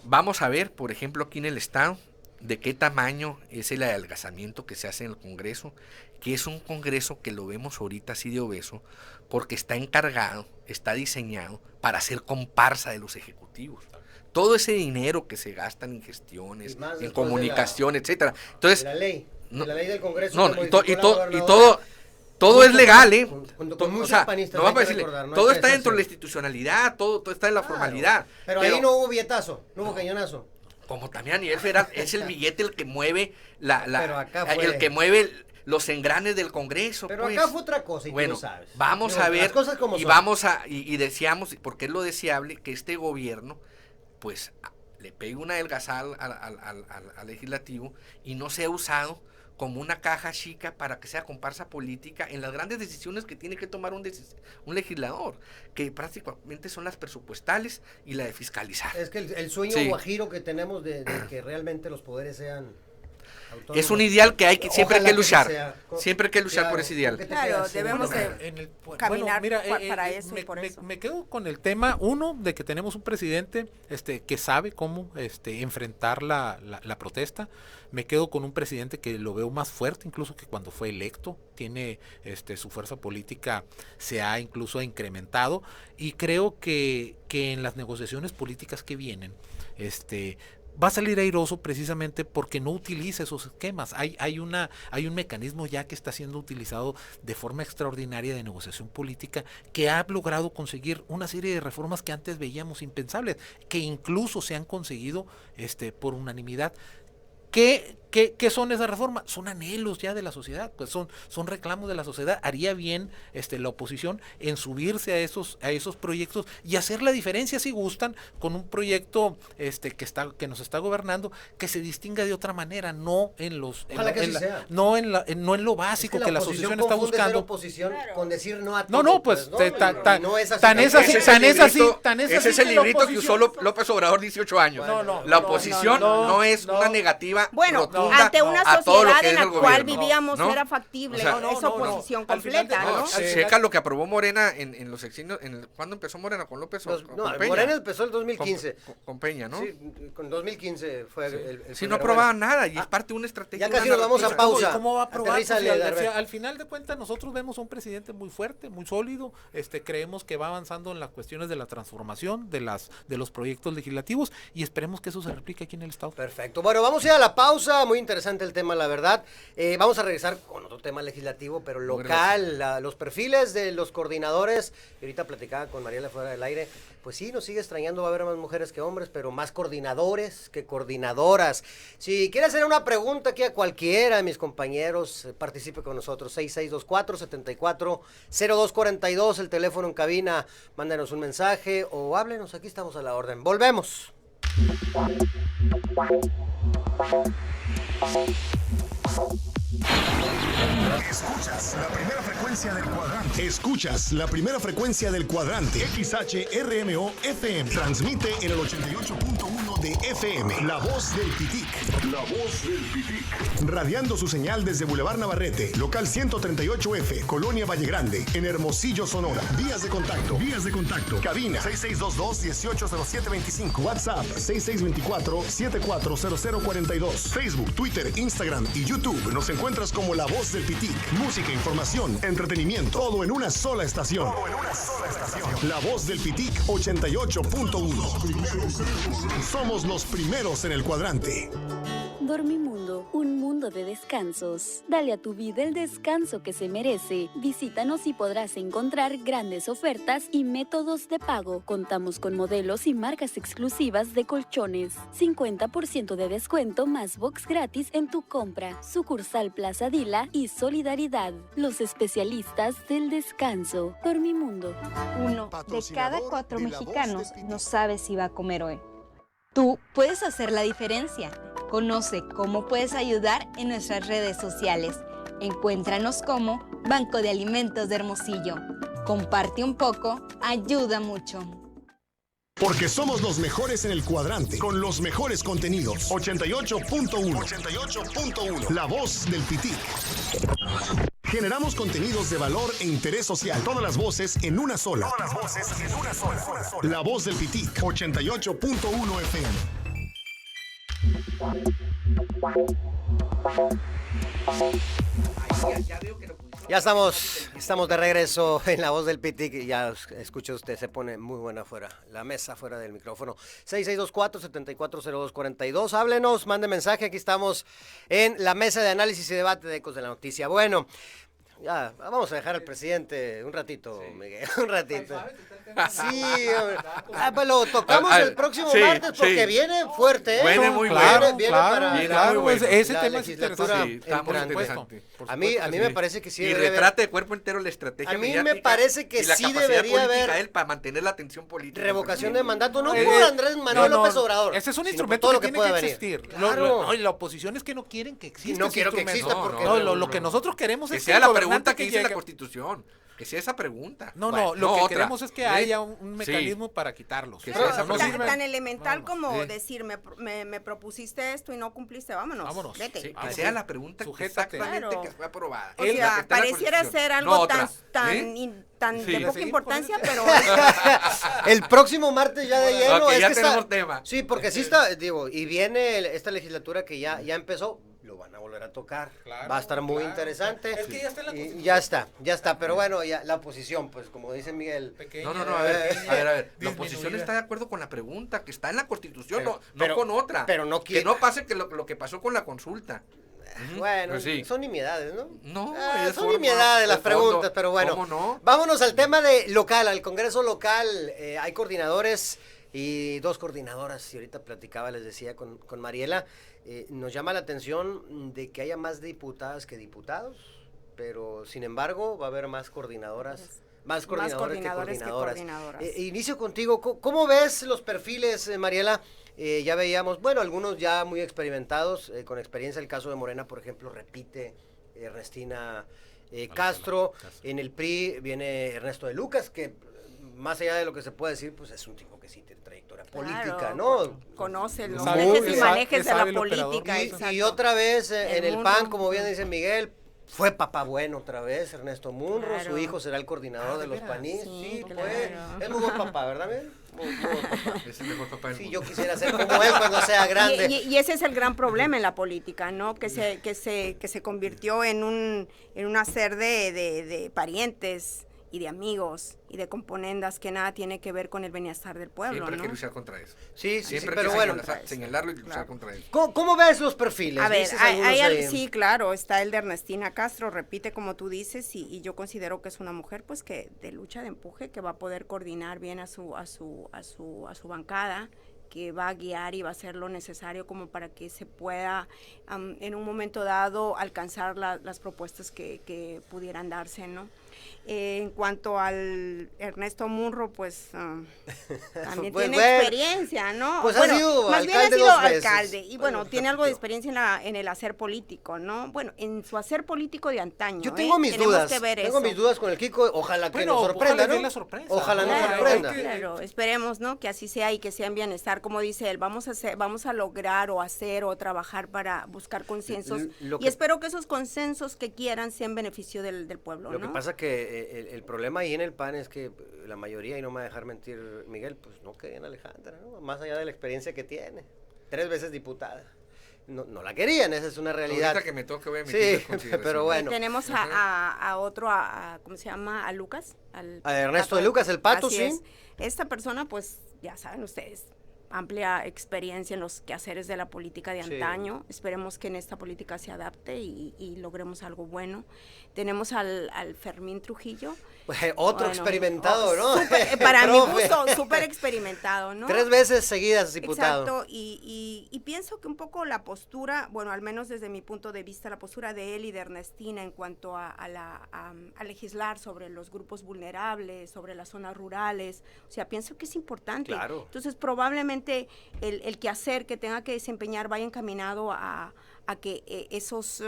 Vamos a ver, por ejemplo, aquí en el estado, de qué tamaño es el adelgazamiento que se hace en el Congreso, que es un Congreso que lo vemos ahorita así de obeso, porque está encargado, está diseñado para ser comparsa de los ejecutivos. Todo ese dinero que se gastan en gestiones, en comunicación, etcétera. Entonces, la ley del Congreso. todo es legal, ¿eh? O sea, no vamos a decirle, todo está dentro de la institucionalidad, todo está en la formalidad. Pero ahí no hubo billetazo, no hubo cañonazo. Como también a nivel federal, es el billete el que mueve el que mueve los engranes del Congreso. Pero pues. acá fue otra cosa, y bueno, tú lo sabes. Vamos a ver, las cosas como y son. vamos a, y deseamos, porque es lo deseable, que este gobierno, pues, le pegue una adelgazada al legislativo y no sea usado como una caja chica para que sea comparsa política en las grandes decisiones que tiene que tomar un legislador, que prácticamente son las presupuestales y la de fiscalizar. Es que el sueño guajiro que tenemos de que realmente los poderes sean autónomos, es un ideal que hay que siempre hay que luchar, siempre hay que luchar claro, por ese ideal. Claro, debemos caminar para eso y por eso. Me quedo con el tema, uno, de que tenemos un presidente que sabe cómo enfrentar la protesta. Me quedo con un presidente que lo veo más fuerte incluso que cuando fue electo. Tiene su fuerza política se ha incluso incrementado, y creo que en las negociaciones políticas que vienen va a salir airoso precisamente porque no utiliza esos esquemas. Hay un mecanismo ya que está siendo utilizado de forma extraordinaria de negociación política, que ha logrado conseguir una serie de reformas que antes veíamos impensables, que incluso se han conseguido por unanimidad. ¿Qué son esas reformas? Son anhelos ya de la sociedad, pues son reclamos de la sociedad. Haría bien la oposición en subirse a esos proyectos y hacer la diferencia, si gustan, con un proyecto que nos está gobernando, que se distinga de otra manera, no en los no en lo básico que la asociación está buscando. Oposición con decir no a todo, no, pues Tan es el librito que usó López Obrador 18 años. La oposición no es una negativa. Bueno, ante una sociedad en la cual vivíamos era factible esa oposición completa, ¿no? Checa lo que aprobó Morena en los sexenios, ¿cuándo empezó Morena? ¿Con López o con Peña? Morena empezó en 2015. Con Peña, ¿no? Sí, con 2015 fue el sí, no aprobaban nada, y es parte de una estrategia. Ya casi nos vamos a pausa. ¿Cómo va a aprobar? Al final de cuentas, nosotros vemos un presidente muy fuerte, muy sólido. Creemos que va avanzando en las cuestiones de la transformación de los proyectos legislativos, y esperemos que eso se replique aquí en el Estado. Perfecto. Bueno, vamos a ir a la pausa. Muy interesante el tema, la verdad. Vamos a regresar con otro tema legislativo, pero local. Los perfiles de los coordinadores. Y ahorita platicaba con Mariela fuera del aire. Pues sí, nos sigue extrañando. Va a haber más mujeres que hombres, pero más coordinadores que coordinadoras. Si quiere hacer una pregunta aquí a cualquiera de mis compañeros, participe con nosotros. 6624-740242, el teléfono en cabina. Mándenos un mensaje o háblenos. Aquí estamos a la orden. Volvemos. Escuchas la primera frecuencia del cuadrante. Escuchas la primera frecuencia del cuadrante. XHRMO FM. Transmite en el 88.1 de FM. La voz del Pitic. La voz del Pitic. Radiando su señal desde Boulevard Navarrete, local 138F, Colonia Valle Grande, en Hermosillo, Sonora. Vías de contacto. Cabina 6622-180725. WhatsApp 6624-740042. Facebook, Twitter, Instagram y YouTube. Nos encuentras como La Voz del Pitic. Música, información, entretenimiento, todo en una sola estación. La Voz del Pitic 88.1. Somos los primeros en el cuadrante. Dormimundo, un mundo de descansos. Dale a tu vida el descanso que se merece. Visítanos y podrás encontrar grandes ofertas y métodos de pago. Contamos con modelos y marcas exclusivas de colchones. 50% de descuento más box gratis en tu compra. Sucursal Plaza Dila y Solidaridad. Los especialistas del descanso. Dormimundo. 1 de cada 4 mexicanos no sabe si va a comer hoy. Tú puedes hacer la diferencia. Conoce cómo puedes ayudar en nuestras redes sociales. Encuéntranos como Banco de Alimentos de Hermosillo. Comparte un poco, ayuda mucho. Porque somos los mejores en el cuadrante, con los mejores contenidos. 88.1. 88.1. La voz del Pitic. Generamos contenidos de valor e interés social. Todas las voces en una sola. Todas las voces en una sola. La voz del Pitic. 88.1 FM. Ya estamos de regreso en La Voz del Pitic. Ya escucha usted, se pone muy buena afuera, la mesa fuera del micrófono. 6624-740242. Háblenos, mande mensaje. Aquí estamos en la mesa de análisis y debate de Ecos de la Noticia. Bueno, ya, vamos a dejar al presidente un ratito, sí. Miguel, un ratito. Sí, pues lo tocamos el próximo martes porque viene fuerte, ¿eh? Viene muy claro, viene para claro, ese la tema es legislatura interesante. Está muy interesante. A mí me parece que sí. Y retrata de cuerpo entero la estrategia a mí mediática me parece que y la sí capacidad debería política haber de él para mantener la atención política. Revocación de mandato, no por Andrés Manuel López Obrador. Ese es un sino instrumento por todo que lo tiene que pueda existir. Claro. La oposición es que no quieren que exista. No ese quiero que instrumento. exista porque lo que nosotros queremos que es sea el la gobernante pregunta que dice la llegue- Constitución. Que sea esa pregunta. No, Bueno, lo que otra. queremos es que haya un mecanismo para quitarlos. Que Pero sea esa no pregunta. sirve- Tan elemental como Sí. decir, me propusiste esto y no cumpliste, vámonos. Vete. Sí, que Ah, sea sí. la pregunta Sujétate. exactamente Claro. que fue aprobada. O La que sea, está en la pareciera Constitución. ser algo No otra. tan Sí. de poca Sí, importancia, pero El próximo martes ya de lleno. Ok, es ya que tenemos está, tema. Sí, porque sí está, digo, y viene esta legislatura que ya empezó, lo van a volver a tocar. Claro, Va a estar muy claro. interesante. Es que ya está en la Y Constitución. ya está, pero bueno, ya la oposición, pues como dice Miguel. Pequeña, No, a ver. La disminuida. oposición está de acuerdo con la pregunta que está en la Constitución, Pero- no con otra. pero no que quiere- no pase que lo que pasó con la consulta. Bueno, Pues sí. son nimiedades, ¿no? No, es son forma, nimiedades las es fondo. preguntas, pero bueno. ¿Cómo no? Vámonos al tema de local, al Congreso local. Hay coordinadores y dos coordinadoras, y ahorita platicaba, les decía con Mariela, nos llama la atención de que haya más diputadas que diputados, pero sin embargo va a haber más coordinadoras. Más coordinadores que coordinadoras. Inicio contigo. ¿Cómo ves los perfiles, Mariela? Ya veíamos, bueno, algunos ya muy experimentados, con experiencia. El caso de Morena, por ejemplo, repite Ernestina Castro. En el PRI viene Ernesto de Lucas, que más allá de lo que se puede decir, pues es un tipo que sí tiene trayectoria política, ¿no? Conoce los Muy dejes y bien. manejes de sabe la el operador. política. Y exacto. otra vez en el Munro. PAN, como bien dice Miguel, fue papá bueno otra vez, Ernesto Munro. Claro. Su hijo será el coordinador de los veras? panistas. Sí, Sí, claro. pues. Es muy buen papá, ¿verdad, Miguel? Muy buen papá. Es el mejor papá del Sí, mundo. yo quisiera ser como él cuando sea grande. Y ese es el gran problema en la política, ¿no? Que se convirtió en un hacer de parientes y de amigos y de componendas que nada tiene que ver con el bienestar del pueblo, Siempre hay ¿no? que luchar contra eso. Sí, Siempre pero hay que bueno. señalarlo y luchar contra eso. ¿Cómo ves los perfiles? A ver, ¿Dices algunos ahí? sí, claro, está el de Ernestina Castro, repite como tú dices, y yo considero que es una mujer pues que de lucha, de empuje, que va a poder coordinar bien a su bancada, que va a guiar y va a hacer lo necesario como para que se pueda en un momento dado alcanzar las propuestas que pudieran darse, ¿no? En cuanto al Ernesto Munro, pues también Pues, tiene bueno, experiencia, ¿no? pues ha Bueno, sido más bien ha alcalde sido dos veces. alcalde y bueno, Bueno, tiene algo de repitió. experiencia en el hacer político, ¿no? Bueno, en su hacer político de antaño. Yo tengo mis Tenemos dudas. que ver Tengo eso. mis dudas con el Kiko. Ojalá que Bueno, nos sorprenda, ojalá dé ¿no? la sorpresa. Ojalá nos Claro, sorprenda. claro, esperemos, ¿no? Que así sea y que sea en bienestar, como dice él, vamos a lograr o hacer o trabajar para buscar consensos Lo y que- espero que esos consensos que quieran sean en beneficio del pueblo, Lo ¿no? que pasa que el problema ahí en el PAN es que la mayoría, y no me va a dejar mentir Miguel, pues no querían a Alejandra, ¿no? Más allá de la experiencia que tiene. 3 veces diputada. No la querían, esa es una realidad. Ahorita que me toque voy a emitir Sí, las consideraciones. pero bueno. Tenemos a otro, ¿cómo se llama? A Lucas. A Ernesto de Lucas, el Pato, Así sí. es. Esta persona, pues, ya saben ustedes, amplia experiencia en los quehaceres de la política de antaño. Esperemos que en esta política se adapte y logremos algo bueno. Tenemos al Fermín Trujillo. Otro experimentado, ¿no? Para mi gusto, súper experimentado, ¿no? 3 veces seguidas diputado. Exacto, y pienso que un poco la postura, bueno, al menos desde mi punto de vista, la postura de él y de Ernestina en cuanto a legislar sobre los grupos vulnerables, sobre las zonas rurales, o sea, pienso que es importante. Claro. Entonces, probablemente el quehacer que tenga que desempeñar vaya encaminado a que esos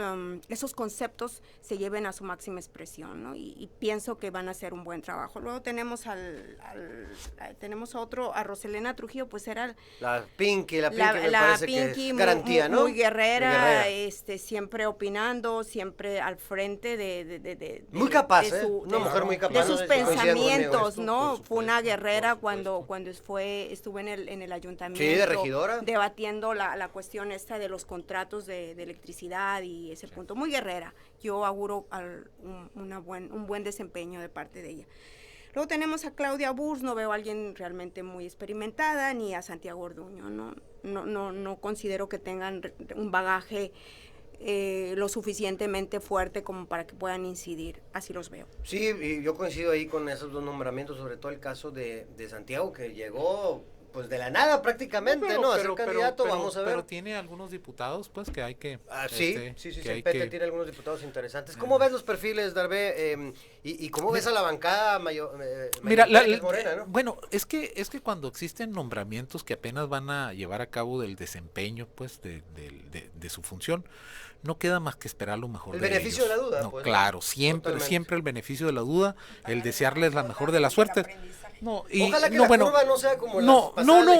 conceptos se lleven a su máxima expresión, ¿no? Y pienso que van a hacer un buen trabajo. Luego tenemos tenemos a Roselena Trujillo, pues era la Pinky me parece que es garantía, ¿no? Muy guerrera, siempre opinando, siempre al frente de muy capaz, una mujer muy capaz de sus pensamientos, ¿no? Fue una guerrera supuesto. cuando estuvo en el ayuntamiento, sí, de regidora, debatiendo la cuestión esta de los contratos de electricidad y ese punto. Muy guerrera. Yo auguro un buen desempeño de parte de ella. Luego tenemos a Claudia Burs, no veo a alguien realmente muy experimentada, ni a Santiago Orduño, no considero que tengan un bagaje lo suficientemente fuerte como para que puedan incidir, así los veo. Sí, y yo coincido ahí con esos 2 nombramientos, sobre todo el caso de Santiago, que llegó pues de la nada prácticamente, a ser candidato, vamos a ver. Pero tiene algunos diputados, pues, que hay que... sí, el PT tiene algunos diputados interesantes. ¿Cómo ves los perfiles, Darbe? ¿Y cómo ves a la bancada Mira, morena, ¿no? Bueno, es que cuando existen nombramientos que apenas van a llevar a cabo del desempeño, pues, de su función, no queda más que esperar lo mejor de ellos. El beneficio de la duda, no, pues. Claro, siempre el beneficio de la duda, el desearles la mejor de las suertes. Ojalá que la curva no sea como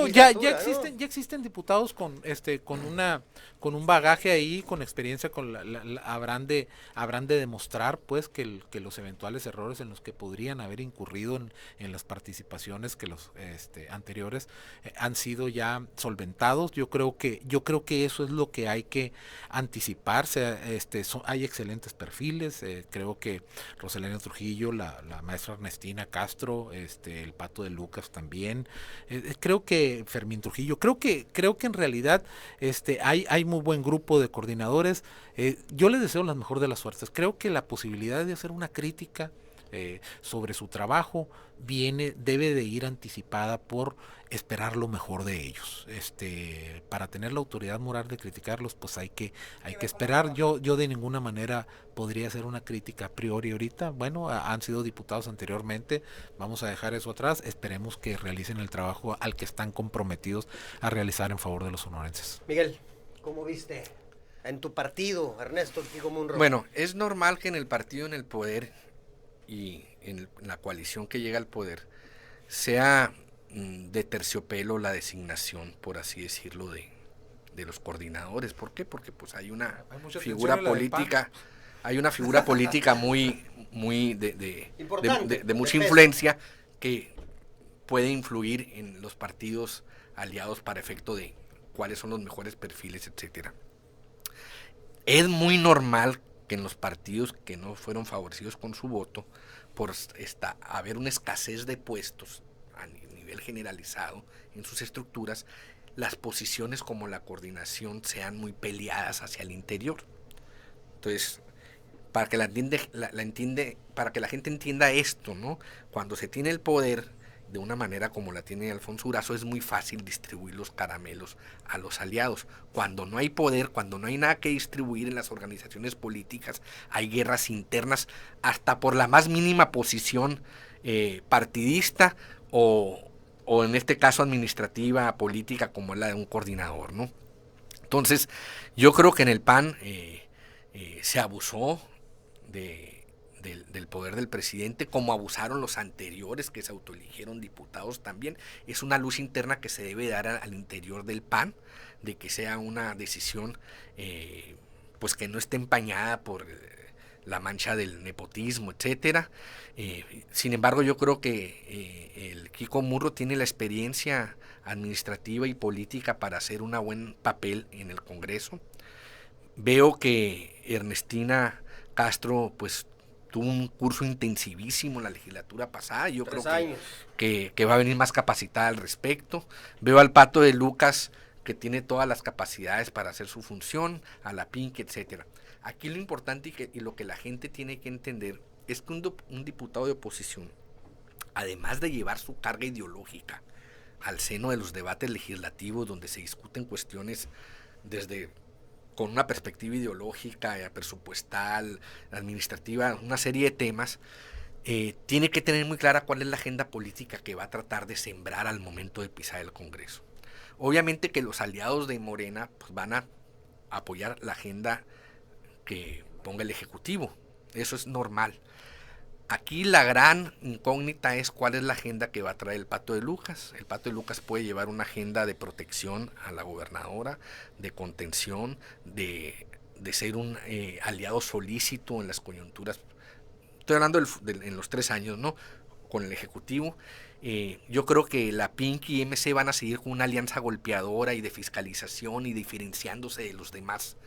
ya existen diputados con un bagaje ahí, con experiencia, habrán de demostrar, pues, que los eventuales errores en los que podrían haber incurrido en las participaciones que los anteriores han sido ya solventados. Yo creo que eso es lo que hay que anticiparse. Hay excelentes perfiles. Creo que Roselena Trujillo, la maestra Ernestina Castro, el Pato de Lucas también, creo que Fermín Trujillo, creo que en realidad hay muy buen grupo de coordinadores. Yo les deseo la mejor de las suertes. Creo que la posibilidad de hacer una crítica sobre su trabajo debe de ir anticipada por esperar lo mejor de ellos. Para tener la autoridad moral de criticarlos, pues hay que esperar. Yo de ninguna manera podría hacer una crítica a priori ahorita. Bueno, han sido diputados anteriormente, vamos a dejar eso atrás. Esperemos que realicen el trabajo al que están comprometidos a realizar en favor de los sonorenses. Miguel, ¿cómo viste en tu partido, Ernesto Kiko Munro? Bueno, es normal que en el partido en el poder y en la coalición que llega al poder sea de terciopelo la designación, por así decirlo, de los coordinadores. ¿Por qué? Porque pues hay una figura política, muy de mucha influencia que puede influir en los partidos aliados para efecto de cuáles son los mejores perfiles, etcétera. Es muy normal que en los partidos que no fueron favorecidos con su voto, por haber una escasez de puestos a nivel generalizado en sus estructuras, las posiciones como la coordinación sean muy peleadas hacia el interior. Entonces, para que para que la gente entienda esto, ¿no? Cuando se tiene el poder de una manera como la tiene Alfonso Durazo, es muy fácil distribuir los caramelos a los aliados. Cuando no hay poder, cuando no hay nada que distribuir en las organizaciones políticas, hay guerras internas hasta por la más mínima posición partidista o en este caso administrativa, política, como es la de un coordinador, ¿no? Entonces, yo creo que en el PAN se abusó del poder del presidente, como abusaron los anteriores que se autoeligieron diputados también. Es una lucha interna que se debe dar al interior del PAN, de que sea una decisión pues que no esté empañada por la mancha del nepotismo, etcétera. Sin embargo, yo creo que el Kiko Munro tiene la experiencia administrativa y política para hacer un buen papel en el Congreso. Veo que Ernestina Castro pues tuvo un curso intensivísimo en la legislatura pasada, yo 3 creo años. que va a venir más capacitada al respecto. Veo al Pato de Lucas, que tiene todas las capacidades para hacer su función, a la Pinky, etcétera. Aquí lo importante y lo que la gente tiene que entender es que un diputado de oposición, además de llevar su carga ideológica al seno de los debates legislativos donde se discuten cuestiones con una perspectiva ideológica, presupuestal, administrativa, una serie de temas, tiene que tener muy clara cuál es la agenda política que va a tratar de sembrar al momento de pisar el Congreso. Obviamente que los aliados de Morena pues, van a apoyar la agenda que ponga el Ejecutivo, eso es normal. Aquí la gran incógnita es cuál es la agenda que va a traer el Pato de Lucas. El Pato de Lucas puede llevar una agenda de protección a la gobernadora, de contención, de ser un aliado solícito en las coyunturas. Estoy hablando en los 3 años, ¿no? Con el Ejecutivo. Yo creo que la Pinky y MC van a seguir con una alianza golpeadora y de fiscalización y diferenciándose de los demás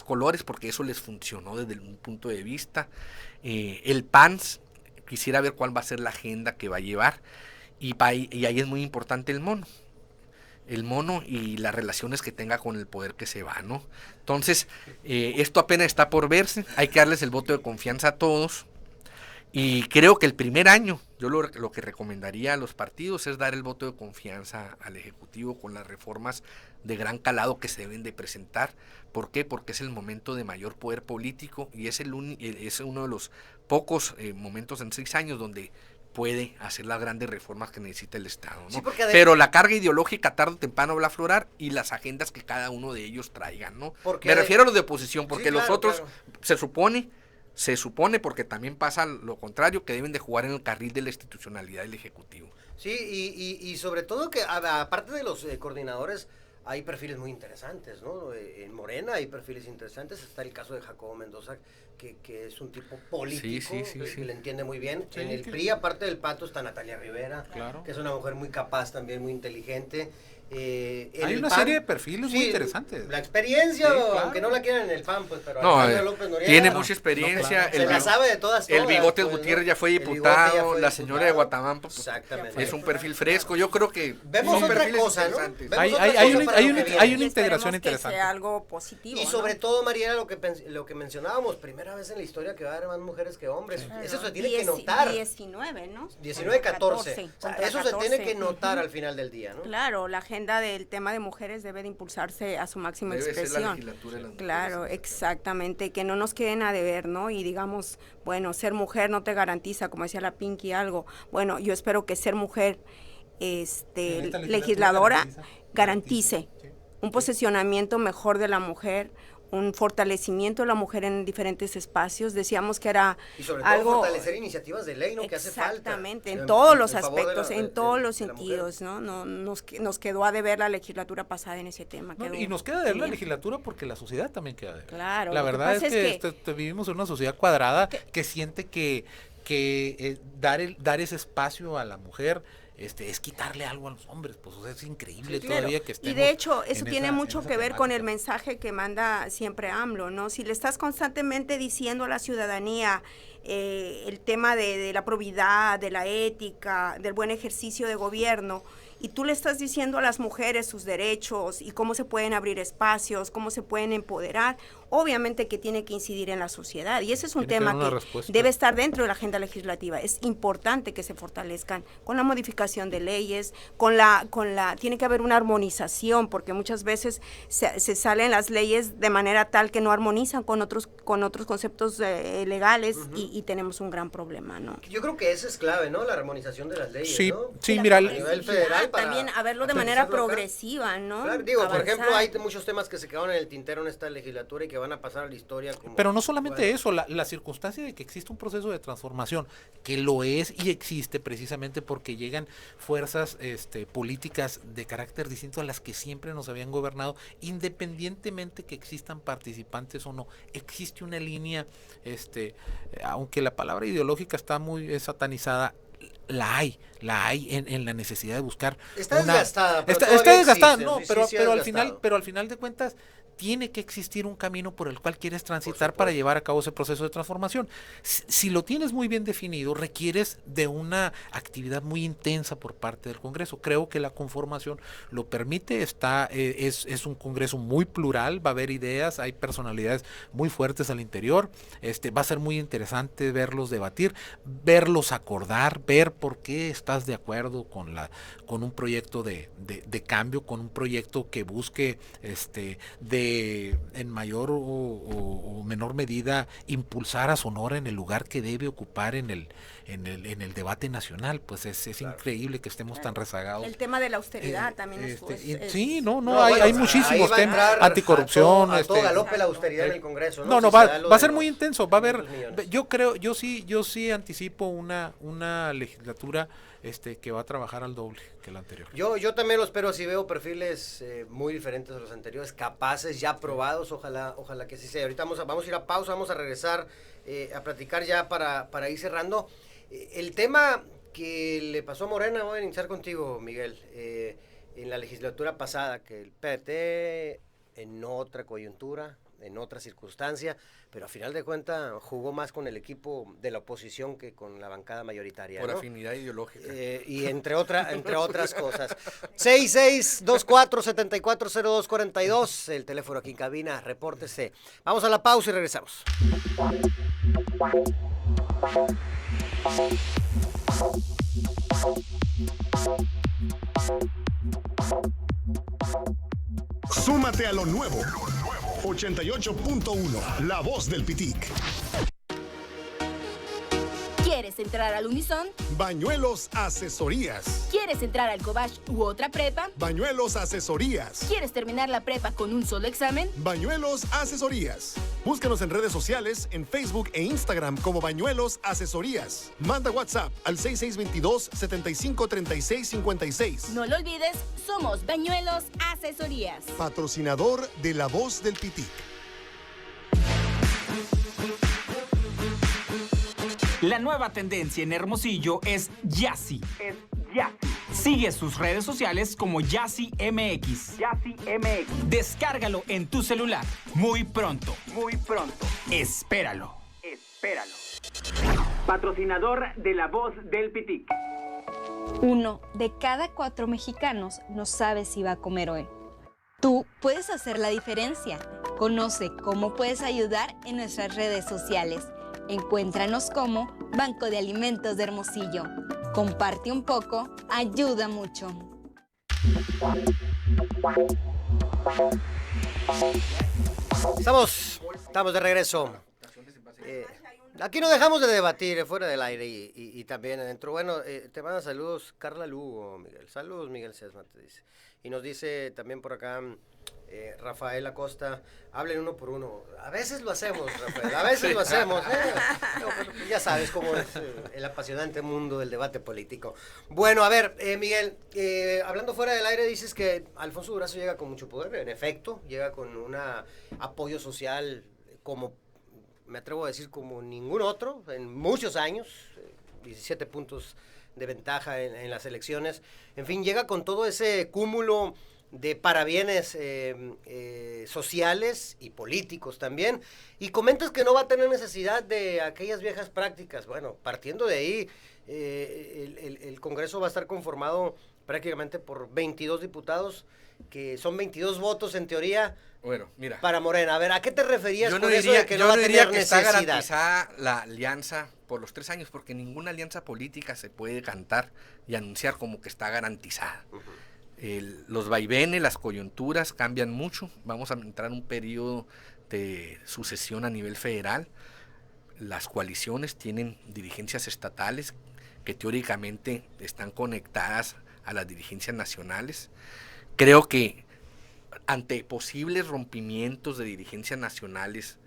colores, porque eso les funcionó desde un punto de vista. El PAN, quisiera ver cuál va a ser la agenda que va a llevar, y ahí es muy importante el mono y las relaciones que tenga con el poder que se va, ¿no? Entonces, esto apenas está por verse, hay que darles el voto de confianza a todos, y creo que el primer año, yo lo que recomendaría a los partidos es dar el voto de confianza al Ejecutivo con las reformas de gran calado que se deben de presentar. ¿Por qué? Porque es el momento de mayor poder político y es uno de los pocos momentos en 6 años donde puede hacer las grandes reformas que necesita el Estado, ¿no? Sí, pero la carga ideológica tarde o temprano va a aflorar y las agendas que cada uno de ellos traigan, ¿no? Me refiero a los de oposición, porque sí, los otros se supone, porque también pasa lo contrario, que deben de jugar en el carril de la institucionalidad del Ejecutivo. Sí, y sobre todo que aparte de los coordinadores, hay perfiles muy interesantes, ¿no? En Morena hay perfiles interesantes, está el caso de Jacobo Mendoza, que es un tipo político, que le entiende muy bien. Sí, en el PRI, aparte del Pato, está Natalia Rivera, que es una mujer muy capaz también, muy inteligente. Hay una serie de perfiles muy interesantes. La experiencia, aunque no la quieran en el PAN, pues, pero López Noriega tiene mucha experiencia. Se la sabe de todas. El Bigotes pues, Gutiérrez ya fue diputado, la señora de Guatemala pues, es un perfil fresco. Yo creo que vemos son otra perfiles cosa, ¿no? Hay una integración interesante. Que sea algo positivo. Y sobre todo, Mariela, lo que mencionábamos, primera vez en la historia que va a haber más mujeres que hombres. Eso se tiene que notar. 19, ¿no? 19, 14. Eso se tiene que notar al final del día, ¿no? Claro, la agenda del tema de mujeres debe de impulsarse a su máxima expresión. Claro, exactamente, que no nos queden a deber, ¿no? Y digamos, bueno, ser mujer no te garantiza, como decía la Pinky, algo. Bueno, yo espero que ser mujer legisladora garantice un posicionamiento mejor de la mujer, un fortalecimiento de la mujer en diferentes espacios. Decíamos que era y sobre todo algo fortalecer iniciativas de ley, ¿no? Que hace falta. Exactamente, en todos los aspectos, en todos los sentidos, ¿no? Nos quedó a deber la legislatura pasada en ese tema. Y nos queda a deber la legislatura porque la sociedad también queda a deber. Claro. La verdad es que vivimos en una sociedad cuadrada que siente que dar ese espacio a la mujer es quitarle algo a los hombres, pues o sea, es increíble todavía que estemos. Y de hecho, eso tiene mucho que ver con el mensaje que manda siempre AMLO, ¿no? Si le estás constantemente diciendo a la ciudadanía el tema de la probidad, de la ética, del buen ejercicio de gobierno, y tú le estás diciendo a las mujeres sus derechos y cómo se pueden abrir espacios, cómo se pueden empoderar, obviamente que tiene que incidir en la sociedad. Y ese es un tema que debe estar dentro de la agenda legislativa. Es importante que se fortalezcan con la modificación de leyes, tiene que haber una armonización, porque muchas veces se salen las leyes de manera tal que no armonizan con otros conceptos legales y tenemos un gran problema, ¿no? Yo creo que eso es clave, ¿no? La armonización de las leyes, sí, ¿no? Sí, mira, a nivel federal también a verlo de manera progresiva, ¿no? Claro, digo, por ejemplo, hay muchos temas que se quedaron en el tintero en esta legislatura y que van a pasar a la historia como... Pero no solamente eso, la circunstancia de que existe un proceso de transformación, que lo es y existe precisamente porque llegan fuerzas políticas de carácter distinto a las que siempre nos habían gobernado, independientemente que existan participantes o no. Existe una línea, aunque la palabra ideológica está muy satanizada, la hay en la necesidad de buscar está desgastada, está desgastada, existe, no, sí, pero al al final de cuentas tiene que existir un camino por el cual quieres transitar para llevar a cabo ese proceso de transformación. Si lo tienes muy bien definido, requieres de una actividad muy intensa por parte del Congreso. Creo que la conformación lo permite, es un Congreso muy plural, va a haber ideas, hay personalidades muy fuertes al interior, va a ser muy interesante verlos debatir, verlos acordar, ver por qué estás de acuerdo con un proyecto de cambio, con un proyecto que busque en mayor o menor medida impulsar a Sonora en el lugar que debe ocupar en el debate nacional. Pues es increíble que estemos tan rezagados. El tema de la austeridad también hay muchísimos temas, anticorrupción, a todo galope la austeridad en el Congreso, ¿no? Va a ser muy intenso, va a haber, yo sí anticipo una legislatura que va a trabajar al doble que la anterior. Yo también lo espero, así veo perfiles muy diferentes a los anteriores, capaces, ya probados, ojalá que así sea. Ahorita vamos a ir a pausa, vamos a regresar a platicar ya para ir cerrando. El tema que le pasó a Morena, voy a iniciar contigo, Miguel, en la legislatura pasada, que el PT en otra coyuntura, en otra circunstancia, pero a final de cuentas jugó más con el equipo de la oposición que con la bancada mayoritaria. Por ¿no? afinidad ideológica. Y entre otras cosas. 6624-740242, el teléfono aquí en cabina, repórtese. Vamos a la pausa y regresamos. Súmate a lo nuevo. 88.1, La Voz del Pitic. ¿Quieres entrar al Unison? Bañuelos Asesorías. ¿Quieres entrar al Cobach u otra prepa? Bañuelos Asesorías. ¿Quieres terminar la prepa con un solo examen? Bañuelos Asesorías. Búscanos en redes sociales, en Facebook e Instagram como Bañuelos Asesorías. Manda WhatsApp al 6622-753656. No lo olvides, somos Bañuelos Asesorías. Patrocinador de La Voz del Pitic. La nueva tendencia en Hermosillo es Yassi. Sigue sus redes sociales como Yassi MX. Descárgalo en tu celular. Muy pronto. Espéralo. Patrocinador de La Voz del Pitic. 1 de cada 4 mexicanos no sabe si va a comer hoy. Tú puedes hacer la diferencia. Conoce cómo puedes ayudar en nuestras redes sociales. Encuéntranos como Banco de Alimentos de Hermosillo. Comparte un poco, ayuda mucho. Estamos de regreso. Aquí no dejamos de debatir fuera del aire y también adentro. Bueno, te manda saludos Carla Lugo, Miguel. Saludos, Miguel Sesma, te dice. Y nos dice también por acá Rafael Acosta, hablen uno por uno. A veces lo hacemos, Rafael, a veces lo hacemos. No, pues, ya sabes cómo es el apasionante mundo del debate político. Bueno, a ver, Miguel, hablando fuera del aire, dices que Alfonso Durazo llega con mucho poder. En efecto, llega con un apoyo social como, me atrevo a decir, como ningún otro en muchos años, 17 puntos de ventaja en las elecciones. En fin, llega con todo ese cúmulo de parabienes sociales y políticos también, y comentas que no va a tener necesidad de aquellas viejas prácticas. Bueno, partiendo de ahí, el Congreso va a estar conformado prácticamente por 22 diputados, que son 22 votos en teoría. Bueno, mira, para Morena. A ver, ¿a qué te referías con eso de que no va a tener necesidad? Está garantizada la alianza por los 3 años, porque ninguna alianza política se puede cantar y anunciar como que está garantizada. Uh-huh. Los vaivenes, las coyunturas cambian mucho. Vamos a entrar en un periodo de sucesión a nivel federal. Las coaliciones tienen dirigencias estatales que teóricamente están conectadas a las dirigencias nacionales. Creo que ante posibles rompimientos de dirigencias nacionales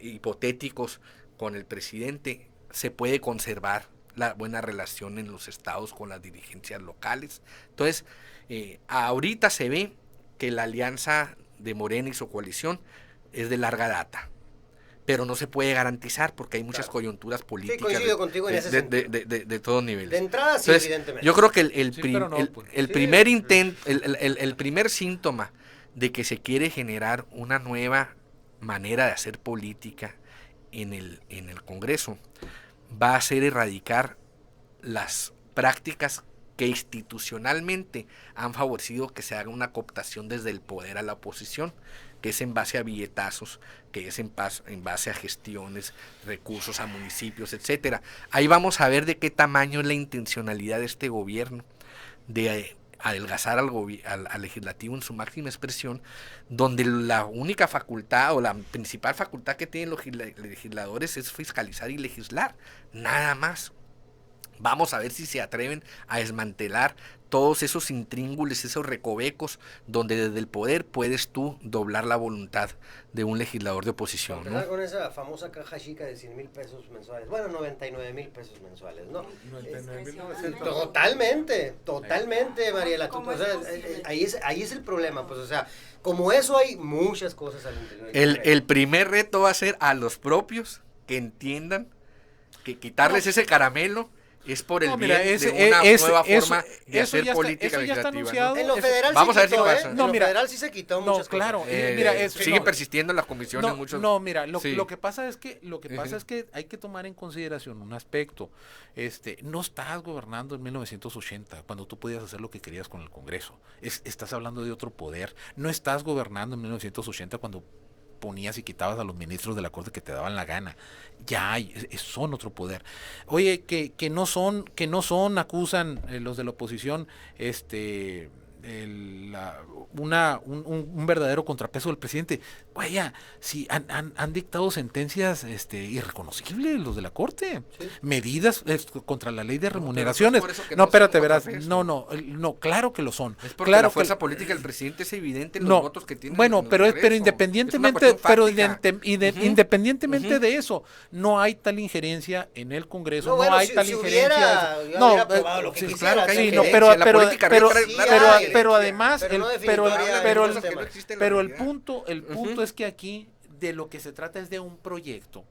hipotéticos con el presidente, se puede conservar la buena relación en los estados con las dirigencias locales. Entonces, ahorita se ve que la alianza de Morena y su coalición es de larga data, pero no se puede garantizar porque hay muchas coyunturas políticas. Sí, coincido contigo en ese sentido. De todos niveles. De entrada, sí, entonces, evidentemente. Yo creo que el primer intento, el primer síntoma de que se quiere generar una nueva manera de hacer política en el Congreso, va a ser erradicar las prácticas que institucionalmente han favorecido que se haga una cooptación desde el poder a la oposición, que es en base a billetazos, que es en base a gestiones, recursos a municipios, etcétera. Ahí vamos a ver de qué tamaño es la intencionalidad de este gobierno de adelgazar al legislativo en su máxima expresión, donde la única facultad o la principal facultad que tienen los legisladores es fiscalizar y legislar, nada más. Vamos a ver si se atreven a desmantelar todos esos intríngules, esos recovecos, donde desde el poder puedes tú doblar la voluntad de un legislador de oposición, ¿no? Con esa famosa caja chica de 100,000 pesos mensuales, bueno, 99,000 pesos mensuales, ¿no? 99,900. Totalmente, Mariela. O sea, ahí es el problema, pues, o sea, como eso hay muchas cosas al interior. El primer reto va a ser a los propios que entiendan que quitarles ese caramelo es por el bien de una nueva forma de hacer política legislativa, ¿no? En lo federal vamos sí a ver quitó, si pasa. En lo federal sí se quitó muchas claro, cosas. mira, siguen persistiendo en las comisiones muchos. No, mira, lo que pasa es que hay que tomar en consideración un aspecto. No estás gobernando en 1980 cuando tú podías hacer lo que querías con el Congreso. Estás hablando de otro poder. No estás gobernando en 1980 cuando ponías y quitabas a los ministros de la Corte que te daban la gana. Ya son otro poder. Oye, que no son, acusan los de la oposición, un verdadero contrapeso del presidente. Vaya, si han dictado sentencias irreconocibles los de la Corte, ¿sí? Medidas contra la ley de remuneraciones. No, espérate, verás. No, claro que lo son. Es porque claro la fuerza política del presidente es evidente en los votos que tiene. Bueno, pero independientemente, independientemente de eso, no hay tal injerencia en el Congreso, no hay tal injerencia. Pero además, el punto es que aquí de lo que se trata es de un proyecto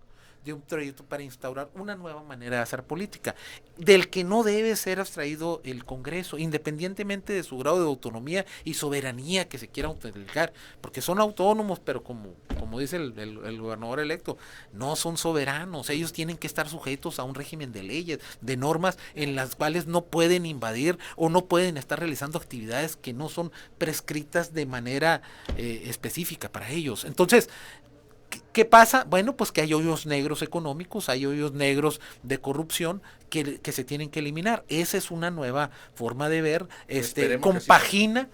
para instaurar una nueva manera de hacer política, del que no debe ser abstraído el Congreso, independientemente de su grado de autonomía y soberanía que se quiera utilizar, porque son autónomos, pero como dice el gobernador electo, no son soberanos. Ellos tienen que estar sujetos a un régimen de leyes, de normas en las cuales no pueden invadir o no pueden estar realizando actividades que no son prescritas de manera específica para ellos. Entonces, ¿qué pasa? Bueno, pues que hay hoyos negros económicos, hay hoyos negros de corrupción que se tienen que eliminar. Esa es una nueva forma de ver, compagina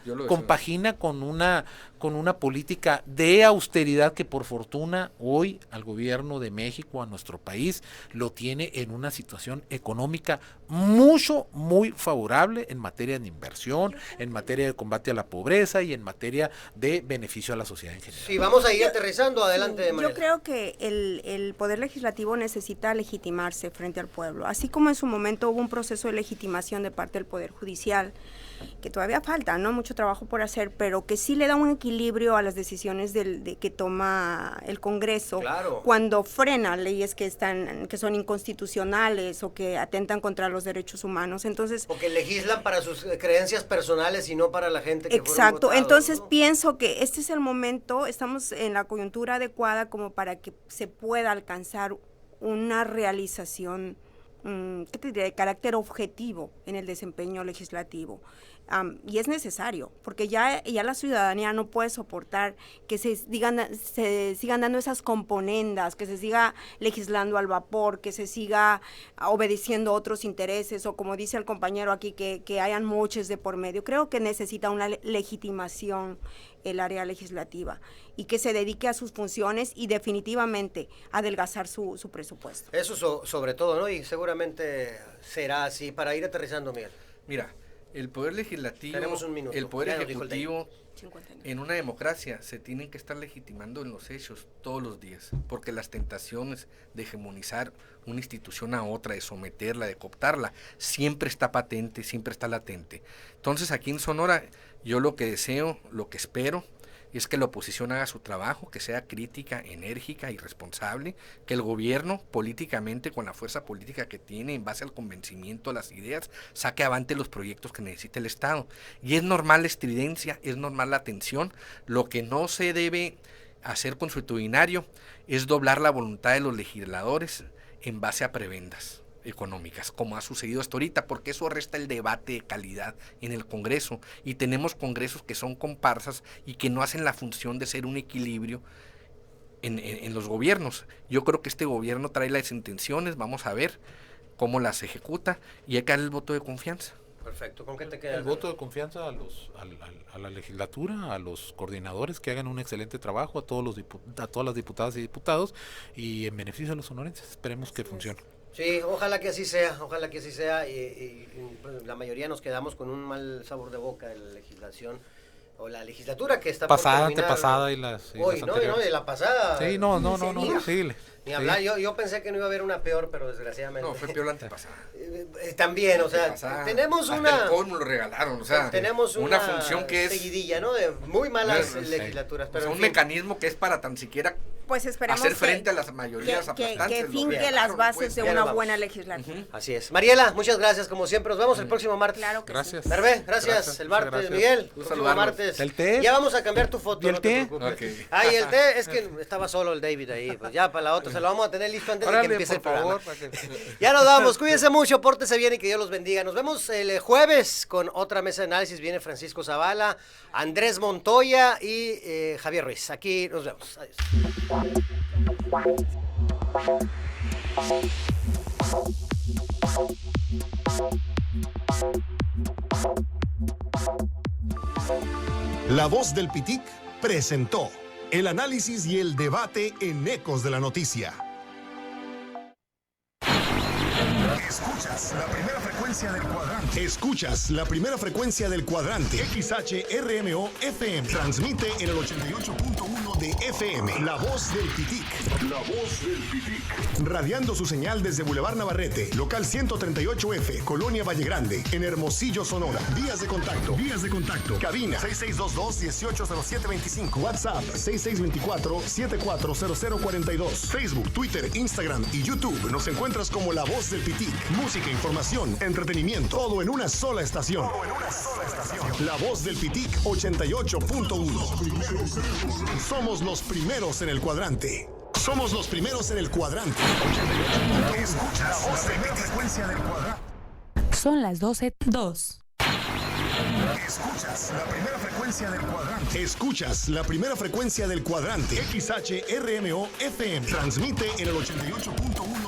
con una política de austeridad que por fortuna hoy al gobierno de México, a nuestro país, lo tiene en una situación económica muy favorable en materia de inversión, en materia de combate a la pobreza y en materia de beneficio a la sociedad en general. Sí, vamos a ir aterrizando, adelante, Mariela. Yo creo que el Poder Legislativo necesita legitimarse frente al pueblo, así como en su momento hubo un proceso de legitimación de parte del Poder Judicial, que todavía falta, ¿no? Mucho trabajo por hacer, pero que sí le da un equilibrio a las decisiones que toma el Congreso, claro, cuando frena leyes que son inconstitucionales o que atentan contra los derechos humanos. Entonces, o que legislan para sus creencias personales y no para la gente que exacto, votados, entonces, ¿no? Pienso que este es el momento, estamos en la coyuntura adecuada como para que se pueda alcanzar una realización ¿qué te diría? De carácter objetivo en el desempeño legislativo. Y es necesario, porque ya la ciudadanía no puede soportar que se sigan dando esas componendas, que se siga legislando al vapor, que se siga obedeciendo otros intereses, o como dice el compañero aquí, que hayan moches de por medio. Creo que necesita una legitimación el área legislativa y que se dedique a sus funciones y definitivamente adelgazar su presupuesto. Eso sobre todo, ¿no? Y seguramente será así. Para ir aterrizando, Miguel. Mira, el Poder Legislativo, tenemos un minuto. El Poder Ejecutivo, en una democracia se tienen que estar legitimando en los hechos todos los días, porque las tentaciones de hegemonizar una institución a otra, de someterla, de cooptarla, siempre está patente, siempre está latente. Entonces aquí en Sonora, yo lo que deseo, lo que espero, es que la oposición haga su trabajo, que sea crítica, enérgica y responsable, que el gobierno políticamente, con la fuerza política que tiene, en base al convencimiento, a las ideas, saque avante los proyectos que necesita el Estado. Y es normal la estridencia, es normal la tensión. Lo que no se debe hacer consuetudinario es doblar la voluntad de los legisladores en base a prebendas económicas, como ha sucedido hasta ahorita, porque eso resta el debate de calidad en el Congreso, y tenemos congresos que son comparsas y que no hacen la función de ser un equilibrio en los gobiernos. Yo creo que este gobierno trae las intenciones, vamos a ver cómo las ejecuta, y hay que darle el voto de confianza. Perfecto, ¿con qué te quedas? El voto de confianza a la legislatura, a los coordinadores que hagan un excelente trabajo, a todas las diputadas y diputados, y en beneficio de los sonorenses. Esperemos que funcione. Sí, ojalá que así sea, y la mayoría nos quedamos con un mal sabor de boca de la legislación o la legislatura que está pasada, por terminar, antepasada y las no, de la pasada. Sí, no, sí. Ni hablar, yo pensé que no iba a haber una peor, pero desgraciadamente. No, fue peor la antepasada. También, o sea, antepasada, tenemos hasta una... el colmo lo regalaron, o sea, tenemos una función que es... seguidilla, ¿no? De muy malas legislaturas. Pero o sea, un mecanismo que es para tan siquiera pues esperemos hacer frente a las mayorías aplastantes. Que finque las bases de una buena legislatura. Así es. Mariela, muchas gracias, como siempre. Nos vemos el próximo martes. Claro que gracias. Sí. Merve, gracias. El martes, gracias. Miguel. El próximo martes. ¿El té? Ya vamos a cambiar tu foto, ¿Y el no te té? preocupes. Okay. Ay, el té, es que estaba solo el David ahí. Pues ya para la otra, se lo vamos a tener listo antes de que empiece el programa. Ya nos vamos, cuídense mucho, pórtense bien y que Dios los bendiga. Nos vemos el jueves con otra mesa de análisis. Viene Francisco Zavala, Andrés Montoya y Javier Ruiz. Aquí nos vemos. Adiós. La Voz del Pitic presentó el análisis y el debate en Ecos de la Noticia. Escuchas la primera frecuencia del cuadrante. Escuchas la primera frecuencia del cuadrante. XHRMO FM. Transmite en el 88.1 de FM. La Voz del Pitic. La Voz del Pitic. Radiando su señal desde Boulevard Navarrete, local 138F, Colonia Valle Grande, en Hermosillo, Sonora. Vías de contacto. Cabina 6622-180725. WhatsApp 6624-740042. Facebook, Twitter, Instagram y YouTube. Nos encuentras como La Voz del Pitic. Música, información, entretenimiento, todo en una sola estación. La Voz del Pitic 88.1. Somos los primeros en el cuadrante. Escuchas la primera frecuencia del cuadrante. Son las 12:02. Escuchas la primera frecuencia del cuadrante. Escuchas la primera frecuencia del cuadrante. XHRMO FM. Transmite en el 88.1